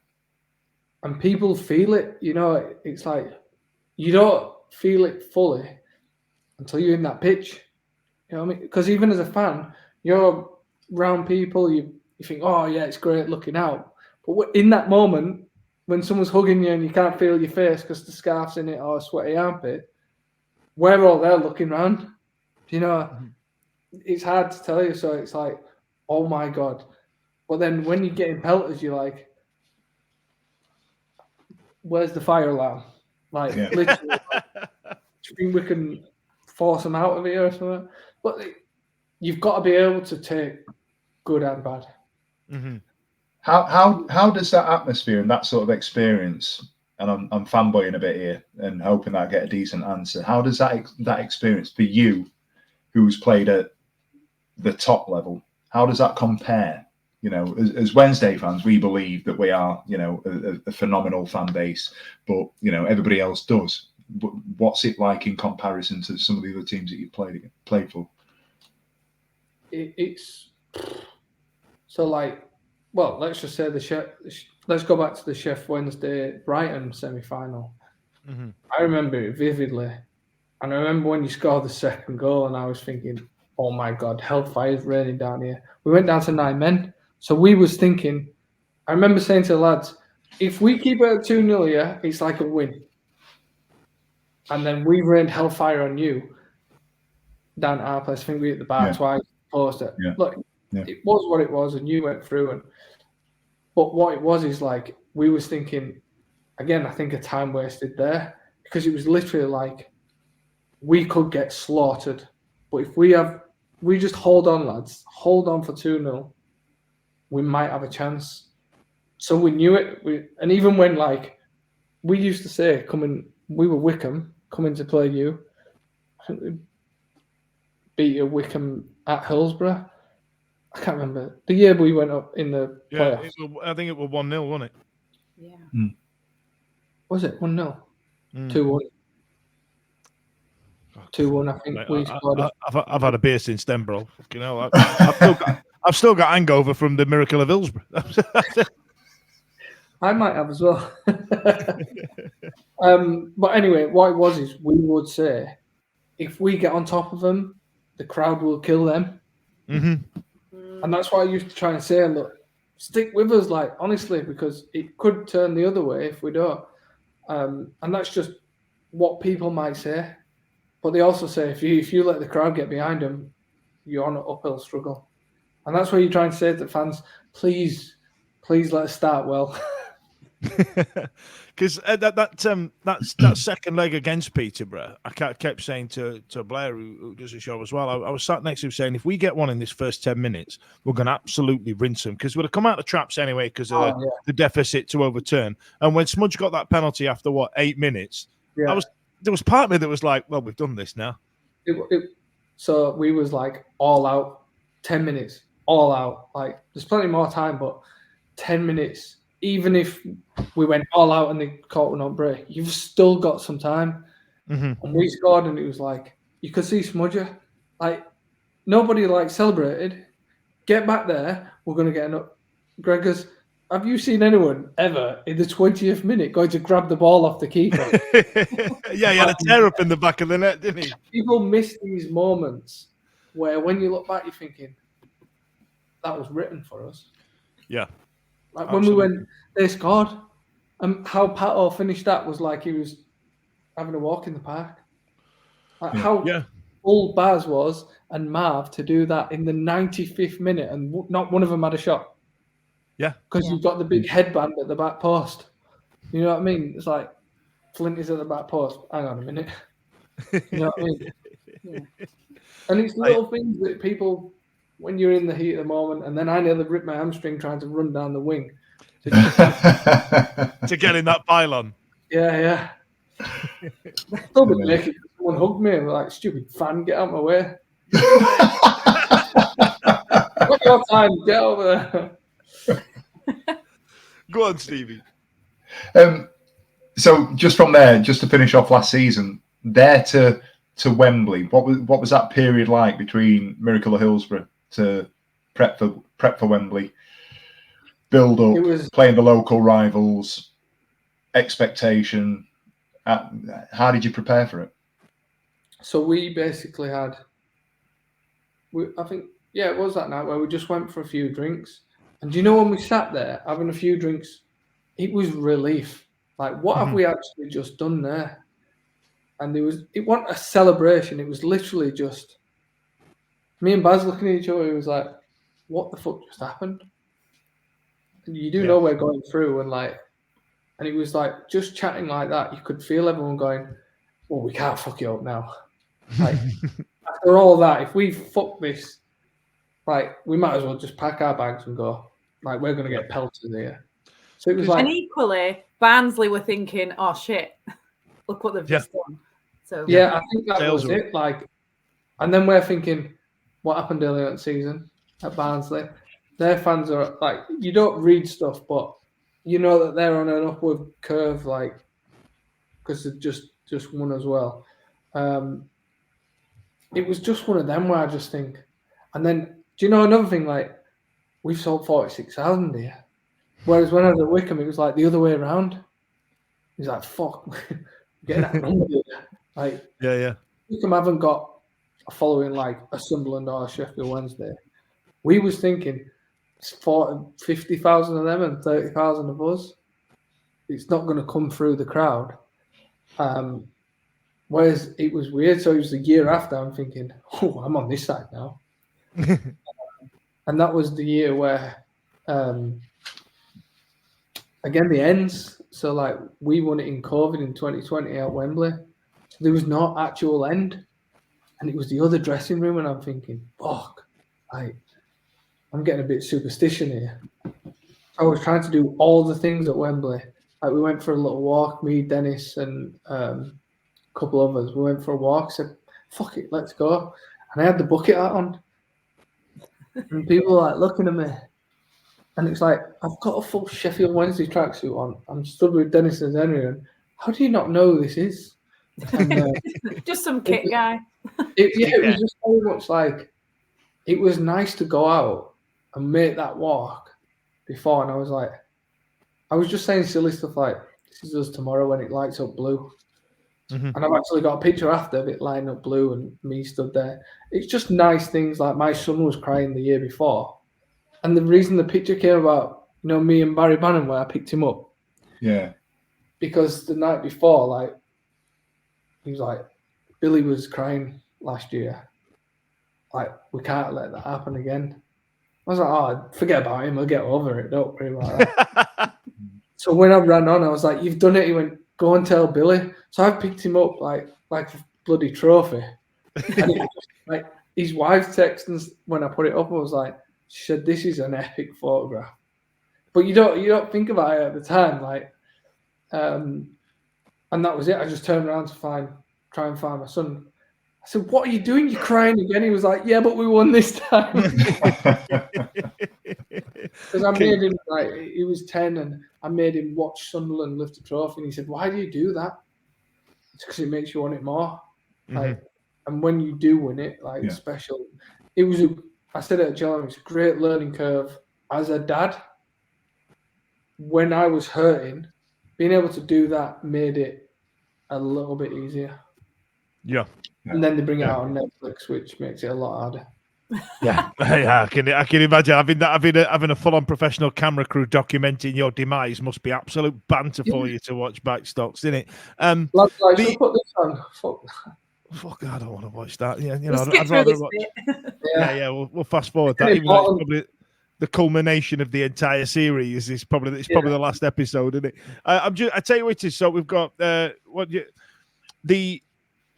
and people feel it. It's like you don't feel it fully until you're in that pitch. You know what I mean? Because even as a fan, you're around people, you think, "Oh yeah, it's great looking out," but in that moment, when someone's hugging you and you can't feel your face because the scarf's in it or a sweaty armpit, we're all there looking around. It's hard to tell you. So it's like, oh my God. But then when you get in pelters, you're like, where's the fire alarm? Literally, you think we can force them out of here or something? But you've got to be able to take good and bad. Mm-hmm. How does that atmosphere and that sort of experience, and I'm fanboying a bit here and hoping that I get a decent answer. How does that experience for you, who's played at the top level, how does that compare? You know, as Wednesday fans, we believe that we are, you know, a phenomenal fan base, but you know everybody else does. What's it like in comparison to some of the other teams that you played for? It's so like. Well, let's just say let's go back to the Sheffield Wednesday Brighton semi-final. Mm-hmm. I remember it vividly. And I remember when you scored the second goal and I was thinking, oh my God, hellfire's raining down here. We went down to 9 men. So we was thinking, I remember saying to the lads, if we keep it at 2-0 here, it's like a win. And then we rained hellfire on you down at our place. I think we hit the bar twice, post it. Yeah. Look, it was what it was, and you went through. But what it was is like, we was thinking, again, I think a time wasted there, because it was literally like, we could get slaughtered. But if we just hold on, lads, hold on for 2-0, we might have a chance. So we knew it. And even when, like, we used to say, we were Wickham, coming to play you. I think we beat you Wickham at Hillsborough. I can't remember. The year we went up in the playoffs. I think it was 1-0, wasn't it? Yeah. Was it 1-0? 2-1. 2-1, I think. We scored. I've had a beer since then, bro. You know, I've still got hangover from the miracle of Hillsborough. I might have as well. But anyway, what it was is we would say, if we get on top of them, the crowd will kill them. Mm-hmm. And that's why I used to try and say, look, stick with us, like, honestly, because it could turn the other way if we don't. And that's just what people might say. But they also say, if you let the crowd get behind them, you're on an uphill struggle. And that's why you try and say to fans, please let us start well. Because that second leg against Peterborough, I kept saying to Blair, who does the show as well, I was sat next to him saying, if we get one in this first 10 minutes, we're going to absolutely rinse them, because we'd have come out of traps anyway because of the deficit to overturn. And when Smudge got that penalty after 8 minutes, there was part of me that was like, well, we've done this now. So we was like all out, 10 minutes, all out. Like, there's plenty more time, but 10 minutes, even if we went all out and they caught one on break, you've still got some time. Mm-hmm. And we scored, and it was like, you could see Smudger, like, nobody like celebrated. Get back there, we're going to get an up. Gregors, have you seen anyone ever in the 20th minute going to grab the ball off the keeper? Yeah, he had a tear up in the back of the net, didn't he? People miss these moments where when you look back, you're thinking, that was written for us. Yeah. Like when we went, they scored. How Pato finished that was like he was having a walk in the park. Like how full Baz was and Marv to do that in the 95th minute, and not one of them had a shot. Yeah. Because you've got the big headband at the back post. You know what I mean? It's like Flint is at the back post. Hang on a minute. You know what I mean? Yeah. And it's little things that people, when you're in the heat of the moment, and then I nearly ripped my hamstring trying to run down the wing. To get in that pylon. Yeah. Still been naked. Someone hugged me and like, stupid fan, get out of my way. What's your time? Get over there. Go on, Stevie. So just from there, just to finish off last season, there to Wembley, what was that period like between Miracle of Hillsborough to prep for Wembley? Build up, playing the local rivals, expectation. How did you prepare for it? So we basically had, I think, it was that night where we just went for a few drinks. And do you know when we sat there having a few drinks, it was relief. Like, what have we actually just done there? And it wasn't a celebration. It was literally just me and Baz looking at each other. It was like, what the fuck just happened? And you do know we're going through, and it was like just chatting like that. You could feel everyone going, well, we can't fuck it up now. Like, after all that, if we fuck this, like, we might as well just pack our bags and go. Like, we're going to get pelted here. So it was like... And equally, Barnsley were thinking, oh, shit, look what they've just done. So yeah, I think that was it. Like, and then we're thinking, what happened earlier in the season at Barnsley? Their fans are like, you don't read stuff, but you know that they're on an upward curve, like, because they've just won as well. It was just one of them where I just think, and then, do you know another thing? Like, we've sold 46,000 here. Whereas when I was at Wickham, it was like the other way around. He's like, fuck, we're getting that number here. Like, Wickham haven't got a following like a Sunderland or a Sheffield Wednesday. We was thinking it's 50,000 of them and 30,000 of us. It's not going to come through the crowd. Whereas it was weird. So it was the year after. I'm thinking, oh, I'm on this side now. And that was the year where, again, the ends. So like we won it in COVID in 2020 at Wembley. So there was no actual end. And it was the other dressing room. And I'm thinking, fuck, I'm getting a bit superstition here. I was trying to do all the things at Wembley. Like we went for a little walk, me, Dennis, and a couple of us. We went for a walk, said, fuck it, let's go. And I had the bucket hat on. And people were like looking at me. And it's like, I've got a full Sheffield Wednesday tracksuit on. I'm stood with Dennis and Henry. And how do you not know who this is? And, just some kit guy. It was just very much like, it was nice to go out and make that walk before. And I was like, I was just saying silly stuff like, this is us tomorrow when it lights up blue. And I've actually got a picture after of it lighting up blue and me stood there. It's just nice things like my son was crying the year before. And the reason the picture came about, you know, me and Barry Bannon where I picked him up. Yeah. Because the night before, like, he was like, Billy was crying last year. Like, we can't let that happen again. I was like, oh, forget about him. I'll get over it. Don't worry about that. So when I ran on, I was like, you've done it. He went, go and tell Billy. So I picked him up like a bloody trophy. And it was just, like, his wife texted when I put it up. I was like, she said, this is an epic photograph. But you don't think about it at the time. Like, and that was it. I just turned around to try and find my son. I said, what are you doing? You're crying again. He was like, yeah, but we won this time. Because I made him, like, he was 10 and I made him watch Sunderland lift a trophy. And he said, why do you do that? It's because it makes you want it more. Like, and when you do win it, like, it's special. It was, I said it at John, it's a great learning curve as a dad. When I was hurting, being able to do that made it a little bit easier. Yeah. And then they bring it out on Netflix, which makes it a lot harder. Yeah, I can imagine having a full-on professional camera crew documenting your demise must be absolute banter for you to watch Backstocks, isn't it? Lads, like, put this on. Fuck, I don't want to watch that. Yeah, you know, I'd rather watch. Yeah. We'll fast forward that. Even though it's probably the culmination of the entire series. It's probably the last episode, isn't it? I tell you what it is. So we've got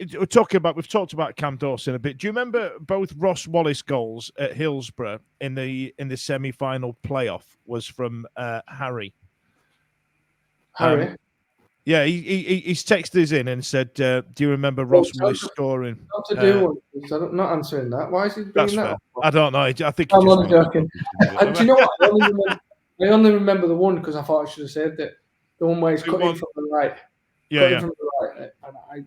we've talked about Cam Dawson a bit. Do you remember both Ross Wallace goals at Hillsborough in the semi-final playoff was from Harry? Harry? Yeah, he's texted us in and said, "Do you remember Ross Wallace scoring?" Not to do one. I'm not answering that. Why is he bringing that up? I don't know. I think I'm only joking. Do you know what? I only remember the one because I thought I should have saved it. The one where he's cutting from the right. Yeah. From the right, and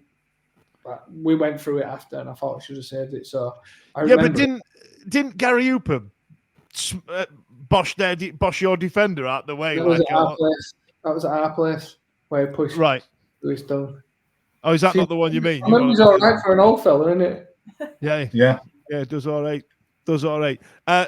we went through it after, and I thought I should have saved it. So but didn't Gary Hooper bosh your defender out the way? That was at our place. That was at our place where he pushed to his stone. Oh, is that not the one you mean? I remember he's all right for an old fella, isn't it? Yeah, it does all right.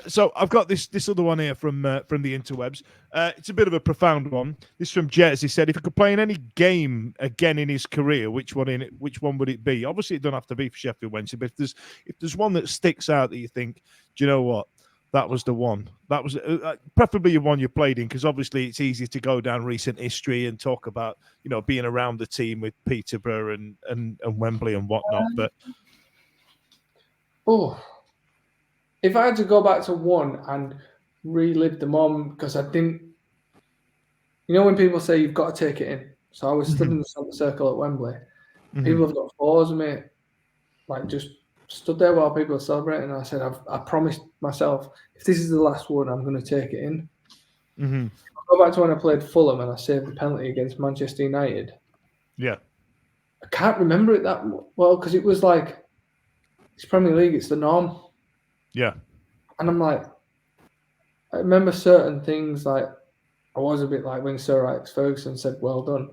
So I've got this other one here from the interwebs. It's a bit of a profound one. This is from Jez. He said, if he could play in any game again in his career, which one would it be? Obviously, it don't have to be for Sheffield Wednesday, but if there's one that sticks out that you think, do you know what? that was the one. That was preferably the one you played in, because obviously it's easy to go down recent history and talk about, being around the team with Peterborough and Wembley and whatnot. But if I had to go back to one and relive the moment, because I didn't, when people say you've got to take it in. So I was stood in the centre circle at Wembley. People have got photos of me, like just stood there while people are celebrating. And I said, I promised myself, if this is the last one, I'm going to take it in. I go back to when I played Fulham and I saved the penalty against Manchester United. Yeah. I can't remember it that well because it was like, it's Premier League, it's the norm. Yeah. And I'm like, I remember certain things, like I was a bit like when Sir Alex Ferguson said, well done.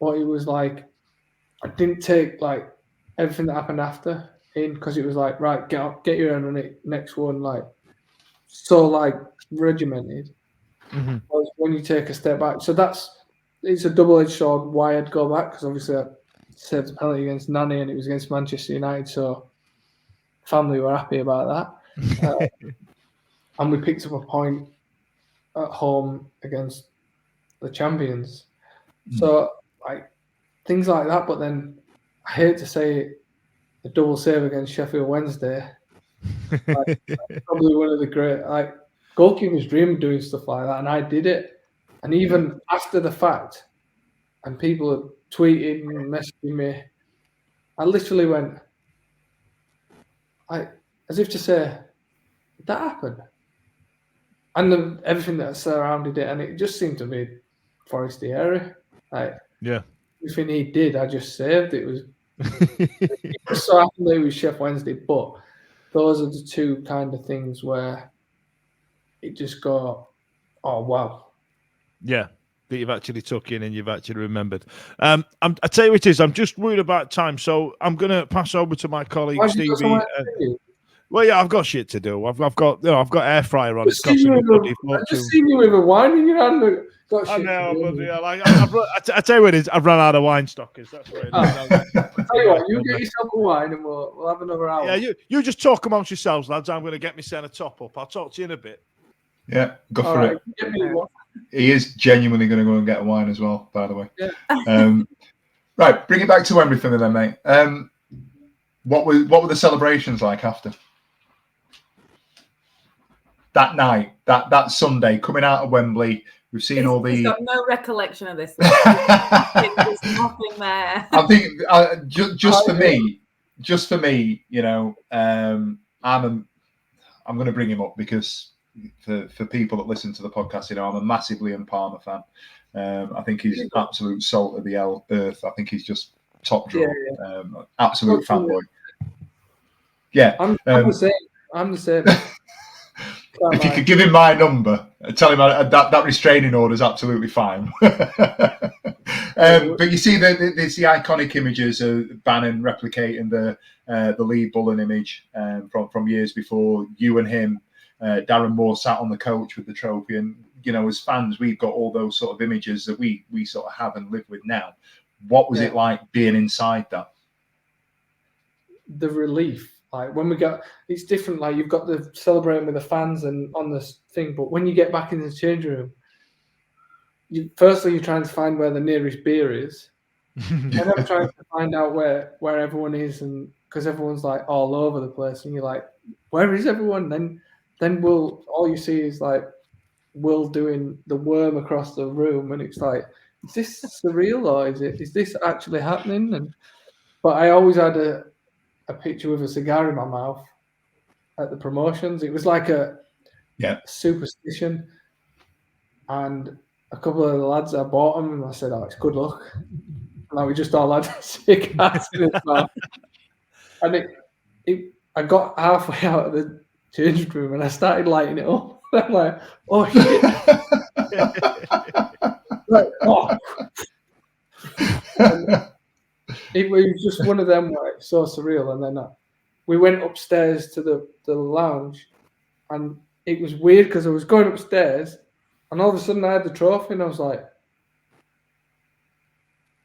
But it was like, I didn't take like everything that happened after in, because it was like, right, get up, get your own on it, next one, like so like regimented. When you take a step back, so it's a double-edged sword why I'd go back, because obviously I saved the penalty against Nani and it was against Manchester United, so family were happy about that. And we picked up a point at home against the champions. So like things like that, but then I hate to say it, the double save against Sheffield Wednesday, like, probably one of the great, like, goalkeepers dream of doing stuff like that, and I did it. And even after the fact, and people are tweeting and messaging me, I literally went, as if to say, did that happen? And everything that surrounded it, and it just seemed to be Forresty area. Like, everything he did, I just saved. It was so happened that it was Chef Wednesday, but those are the two kind of things where it just got, oh wow. Yeah, that you've actually took in and you've actually remembered. I tell you what it is, I'm just worried about time, so I'm going to pass over to my colleague Stevie. Well, yeah, I've got shit to do. I've got air fryer on. It's got some bloody I just seen you with a wine in your hand. I know, but yeah, I tell you what it is, I've run out of wine stockers. That's what it is. Tell you what, you get yourself a wine and we'll have another hour. Yeah, you just talk amongst yourselves, lads. I'm going to get my centre top up. I'll talk to you in a bit. Yeah, go for it. He is genuinely going to go and get a wine as well, by the way. Yeah. Right, bring it back to Wembley for me then, mate. What were the celebrations like after that night, that Sunday, coming out of Wembley? We've seen all the. He's got no recollection of this. There's nothing there. I think just for me, I'm going to bring him up because for people that listen to the podcast, I'm a massive Liam Palmer fan. I think he's absolute salt of the earth. I think he's just top draw. Yeah. Absolute fanboy. Yeah, I'm the same. If you could give him my number, tell him that restraining order is absolutely fine. But you see, there's the iconic images of Bannon replicating the Lee Bullen image from years before. You and him, Darren Moore sat on the coach with the trophy, and as fans, we've got all those sort of images that we sort of have and live with now. What was it like being inside that? The relief. Like when we got, it's different. Like you've got the celebrating with the fans and on this thing, but when you get back in the changing room, you're trying to find where the nearest beer is, and then trying to find out where everyone is, and because everyone's like all over the place, and you're like, where is everyone? Then all you see is like Will doing the worm across the room, and it's like, is this surreal or is this actually happening? But I always had a picture with a cigar in my mouth at the promotions. It was like a superstition. And a couple of the lads, I bought them and I said, oh, it's good luck. And we just all had cigars in his mouth. And I got halfway out of the changing room and I started lighting it up. I'm like, oh shit. Like, oh. It was just one of them where it's so surreal. And then we went upstairs to the lounge, and it was weird because I was going upstairs, and all of a sudden I had the trophy, and I was like,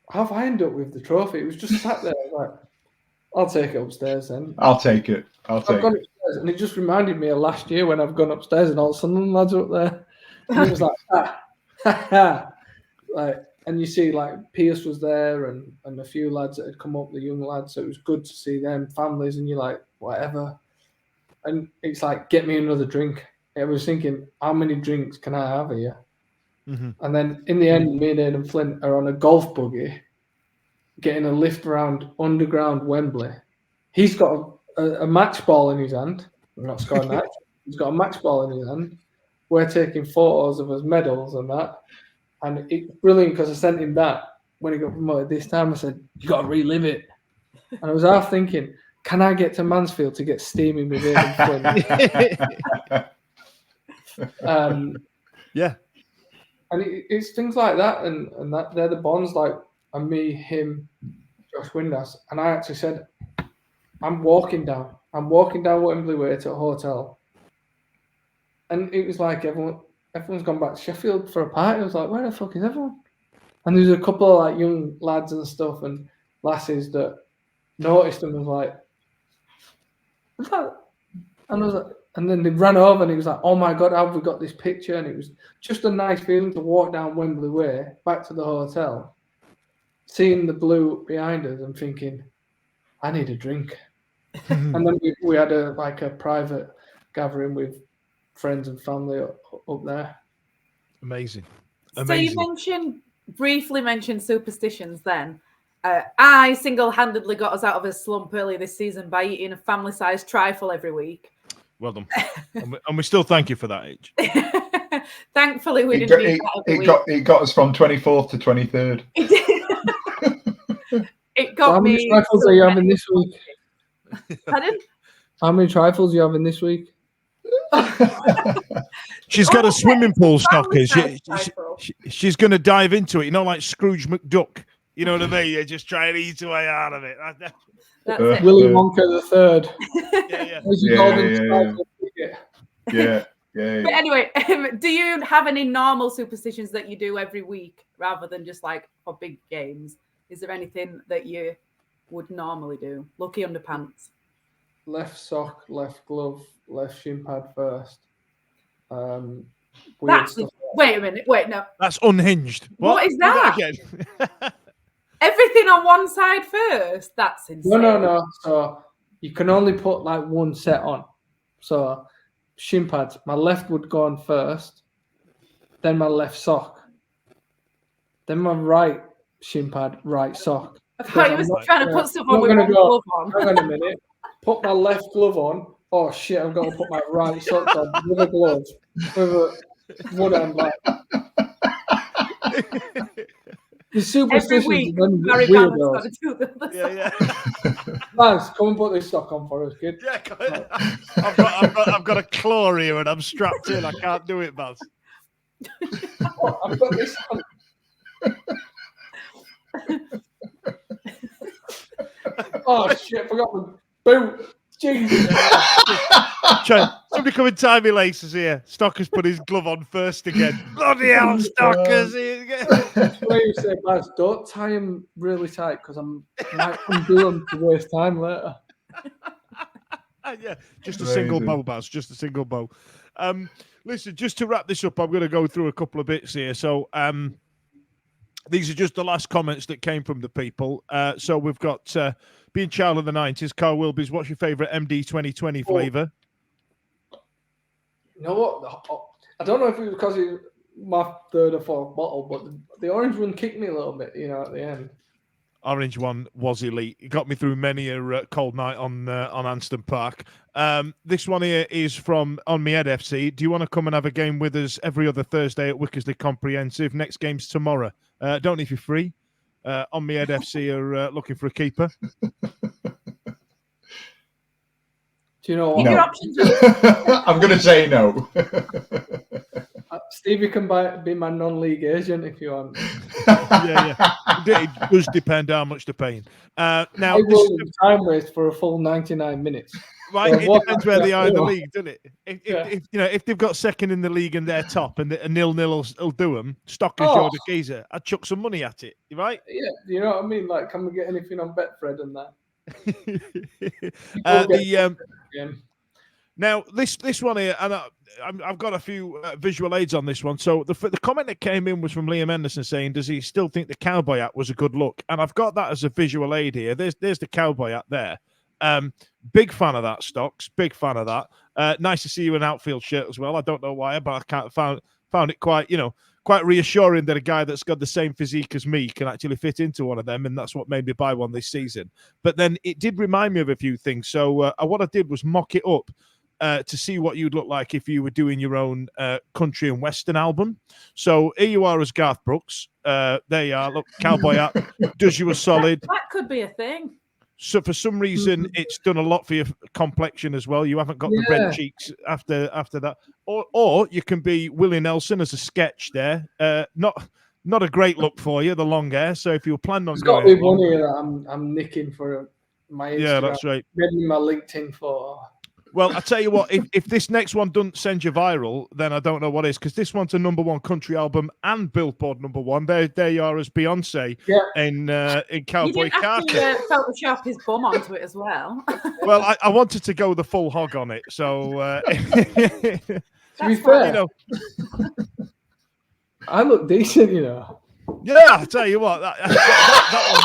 how have I ended up with the trophy? It was just sat there. I was like, I'll take it upstairs then. I'll take it. I've gone upstairs upstairs, and it just reminded me of last year when I've gone upstairs and all of a sudden the lads are up there. And it was like, like, and you see like Pierce was there and a few lads that had come up, the young lads. So it was good to see them, families, and you're like, whatever. And it's like, get me another drink. I was thinking, how many drinks can I have here? Mm-hmm. And then in the end, me and Aidan Flint are on a golf buggy, getting a lift around underground Wembley. He's got a match ball in his hand. I'm not scoring that. He's got a match ball in his hand. We're taking photos of his medals and that. And it's brilliant because I sent him that when he got promoted this time. I said, you got to relive it. And I was half thinking, can I get to Mansfield to get steaming with Aidan Flint? Yeah. And it's things like that. And that they're the bonds like and me, him, Josh Windass. And I actually said, I'm walking down Wembley Way to a hotel. And it was like everyone's gone back to Sheffield for a party. I was like, where the fuck is everyone? And there's a couple of like young lads and stuff and lasses that noticed and was like, what's that? And I was like, and then they ran over and he was like, oh my God, how have we got this picture? And it was just a nice feeling to walk down Wembley Way back to the hotel, seeing the blue behind us and thinking, I need a drink. And then we had a private gathering with friends and family up there. Amazing. So you briefly mentioned superstitions then. I single-handedly got us out of a slump earlier this season by eating a family-sized trifle every week. Well done. and we still thank you for that, H. Thankfully, we didn't eat that every week. It got us from 24th to 23rd. It got so how many trifles are you having this week? Pardon? How many trifles are you having this week? She's got a swimming pool, Stockers. She's going to dive into it, like Scrooge McDuck. You know what I mean? You just try and eat your way out of it. That's it. Willy Wonka the third. Yeah. But anyway, do you have any normal superstitions that you do every week rather than just like for big games? Is there anything that you would normally do? Lucky underpants. Left sock, left glove, left shin pad first. Wait a minute. Wait, no. That's unhinged. What is that? Everything on one side first? That's insane. No. So you can only put like one set on. So shin pads, my left would go on first, then my left sock, then my right shin pad, right sock. I thought you were trying to put stuff on with one glove on. Hang on a minute. Put my left glove on. Oh shit! I've got to put my right sock on with a glove. With one hand like. The superstitions and weirdos. Yeah. Lance, come and put this sock on for us, kid. Yeah, I've got a claw here and I'm strapped in. I can't do it, Baz. I've got this on. Oh shit! I forgot my boot. Jesus. Somebody come and tie me laces here. Stockers put his glove on first again. Bloody hell, Stockers! What you say, Baz? Don't tie him really tight because I might undo them to waste time later. Yeah, just a single bow, Baz. Just a single bow. Listen, just to wrap this up, I'm going to go through a couple of bits here. So, these are just the last comments that came from the people. So we've got being child of the 90s, Carl Wilby's, what's your favourite MD 2020 flavour? You know what? I don't know if it was because it's my third or fourth bottle, but the orange one kicked me a little bit, at the end. Orange one was elite. It got me through many a cold night on Anston Park. This one here is from On Me Head FC. Do you want to come and have a game with us every other Thursday at Wickersley Comprehensive? Next game's tomorrow. Don't know if you're free. On Me Head FC are looking for a keeper. Do you know what? No. I'm going to say no. Steve, you can be my non-league agent if you want. Yeah. It does depend how much they're paying. Now, I will time waste for a full 99 minutes. Right, it depends where they are in the league, doesn't it? If they've got second in the league and they're top and a 0-0 will do them, Stockers, you're the geezer. I'd chuck some money at it, right? Yeah, you know what I mean? Like, can we get anything on Betfred and that? Now, this one here, and I've got a few visual aids on this one. So the comment that came in was from Liam Anderson saying, does he still think the cowboy hat was a good look? And I've got that as a visual aid here. There's the cowboy hat there. Big fan of that, Stocks. Big fan of that. Nice to see you in an outfield shirt as well. I don't know why, but I found it quite, quite reassuring that a guy that's got the same physique as me can actually fit into one of them, and that's what made me buy one this season. But then it did remind me of a few things. So what I did was mock it up to see what you'd look like if you were doing your own country and western album. So here you are as Garth Brooks. There you are. Look, cowboy hat does you a solid. That could be a thing. So for some reason, it's done a lot for your complexion as well. You haven't got the red cheeks after that. Or you can be Willie Nelson as a sketch there. Not a great look for you, the long hair. So if you were planning on got to be one here that I'm nicking for my Instagram. Yeah, that's right. Maybe my LinkedIn photo. Well, I tell you what, if this next one doesn't send you viral, then I don't know what is, because this one's a #1 country album and Billboard #1. There you are as Beyonce in Cowboy Carter. You didn't Photoshop his bum onto it as well. Well, I wanted to go the full hog on it, so to be fair, I look decent, Yeah, I tell you what, that one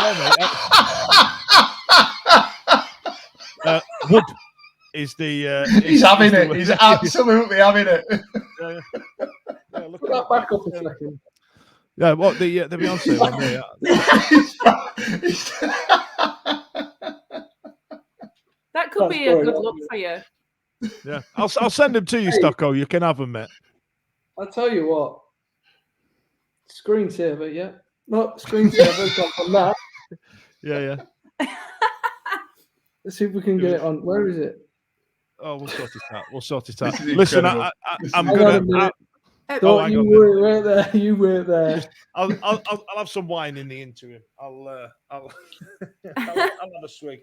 there, mate. Wood. Is the he's having it. He's absolutely having it. Yeah, look put that back up a second. Yeah, what the Beyonce one there? That could be a good look for you. Yeah, I'll send them to you, Stocko. You can have them, mate. I'll tell you what. Screensaver, yeah. Not screensaver. Got from that. Yeah. Let's see if we can get it on. Where is it? Oh, we'll sort it out. Listen, I'm gonna. You were there. You were there. I'll have some wine in the interim. I'll have a swig.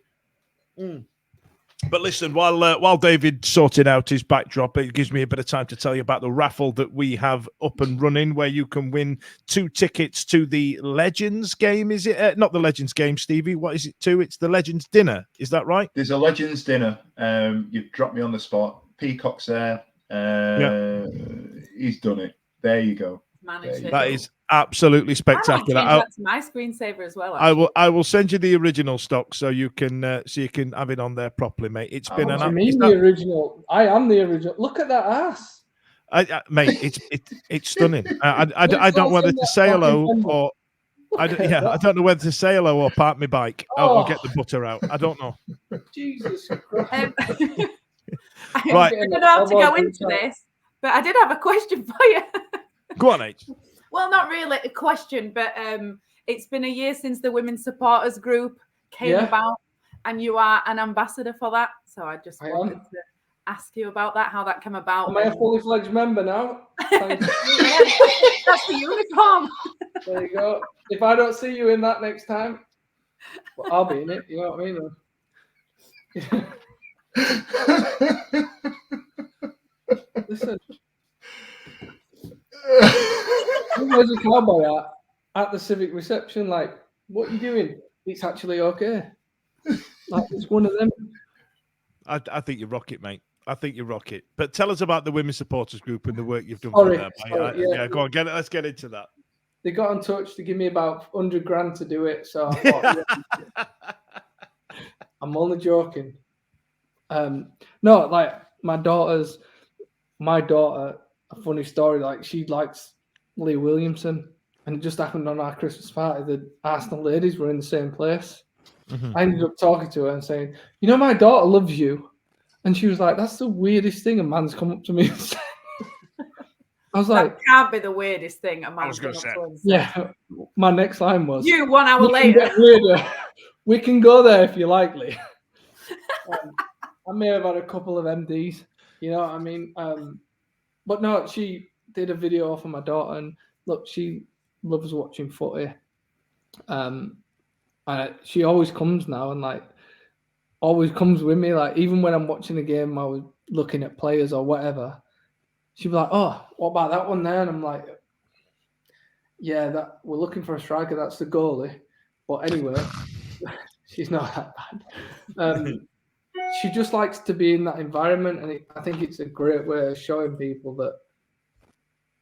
But listen, while David sorted out his backdrop, it gives me a bit of time to tell you about the raffle that we have up and running, where you can win 2 tickets to the Legends game. Is it not the Legends game, Stevie? What is it to? It's the Legends dinner. Is that right? There's a Legends dinner. You've dropped me on the spot. Peacock's there. He's done it. There you go. That is absolutely spectacular. That's my screensaver as well. I will send you the original stock so you can have it on there properly, mate. It's been the original. I am the original. Look at that ass, mate. It's stunning. I don't know whether to say hello or I don't know whether to say hello or park my bike or get the butter out. I don't know. Jesus Christ. Right. I don't have to go into this, but I did have a question for you. Go on, H. Well, not really a question, but it's been a year since the Women's Supporters Group came about, and you are an ambassador for that. So I just wanted to ask you about that, how that came about. Am I a fully fledged member now? That's the uniform. There you go. If I don't see you in that next time, well, I'll be in it. You know what I mean? Listen. There's a cowboy at the civic reception. Like, what are you doing? It's actually okay. Like, it's one of them. I think you rock it, mate. I think you rock it. But tell us about the Women's Supporters Group and the work you've done for them. Yeah, go on. Let's get into that. They got in touch to give me about $100,000 to do it. So I thought, I'm only joking. No, like my daughter, a funny story, like she likes Lee Williamson, and it just happened on our Christmas party. The Arsenal ladies were in the same place. I ended up talking to her and saying, my daughter loves you. And she was like, that's the weirdest thing a man's come up to me and said. I was like, that can't be the weirdest thing a man's come up to me and said. Yeah, my next line was, you 1 hour later. We can go there if you like, Lee. I may have had a couple of MDs, you know what I mean? But no, she did a video for my daughter, and look, she loves watching footy. And she always comes now, and like always comes with me. Like even when I'm watching a game, I was looking at players or whatever. She'd be like, "Oh, what about that one there?" And I'm like, "Yeah, that we're looking for a striker. That's the goalie." But anyway, she's not that bad. she just likes to be in that environment, and I think it's a great way of showing people that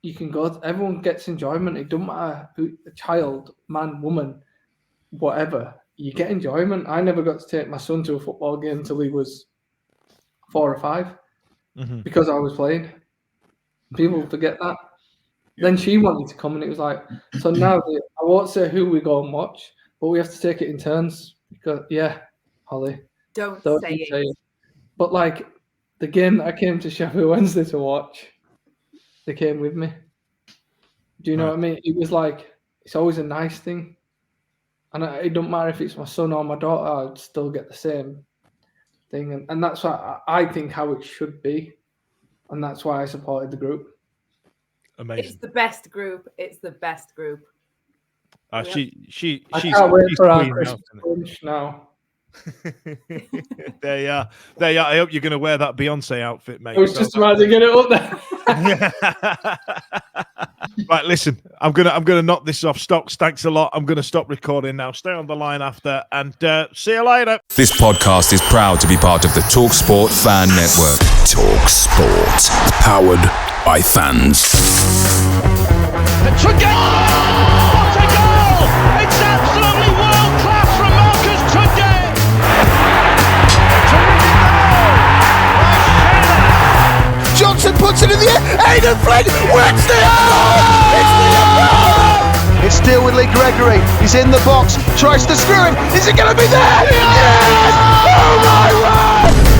you can go. Everyone gets enjoyment. It doesn't matter who, a child, man, woman, whatever. You get enjoyment. I never got to take my son to a football game until he was 4 or 5 because I was playing. People forget that. Then she wanted to come, and it was like, so now I won't say who we go and watch, but we have to take it in turns because, Holly, don't say it. But like the game that I came to Sheffield Wednesday to watch, they came with me. Do you know what I mean? It was like, it's always a nice thing. And it don't matter if it's my son or my daughter, I'd still get the same thing. And that's what I think how it should be. And that's why I supported the group. Amazing. It's the best group. It's the best group. I can't wait for our Christmas lunch now. There you are. I hope you're going to wear that Beyonce outfit, mate. I was just about to get it up there. Right, listen. I'm gonna knock this off. Stocks, thanks a lot. I'm gonna stop recording now. Stay on the line after, and see you later. This podcast is proud to be part of the TalkSport Fan Network. TalkSport, powered by fans. It's a goal! What a goal! It's absolutely world class from Marcus today. Johnson puts it in the air. Aidan Flynn works the It's the enamored. It's still with Lee Gregory. He's in the box. Tries to screw him. Is it going to be there? Yes! Oh my word!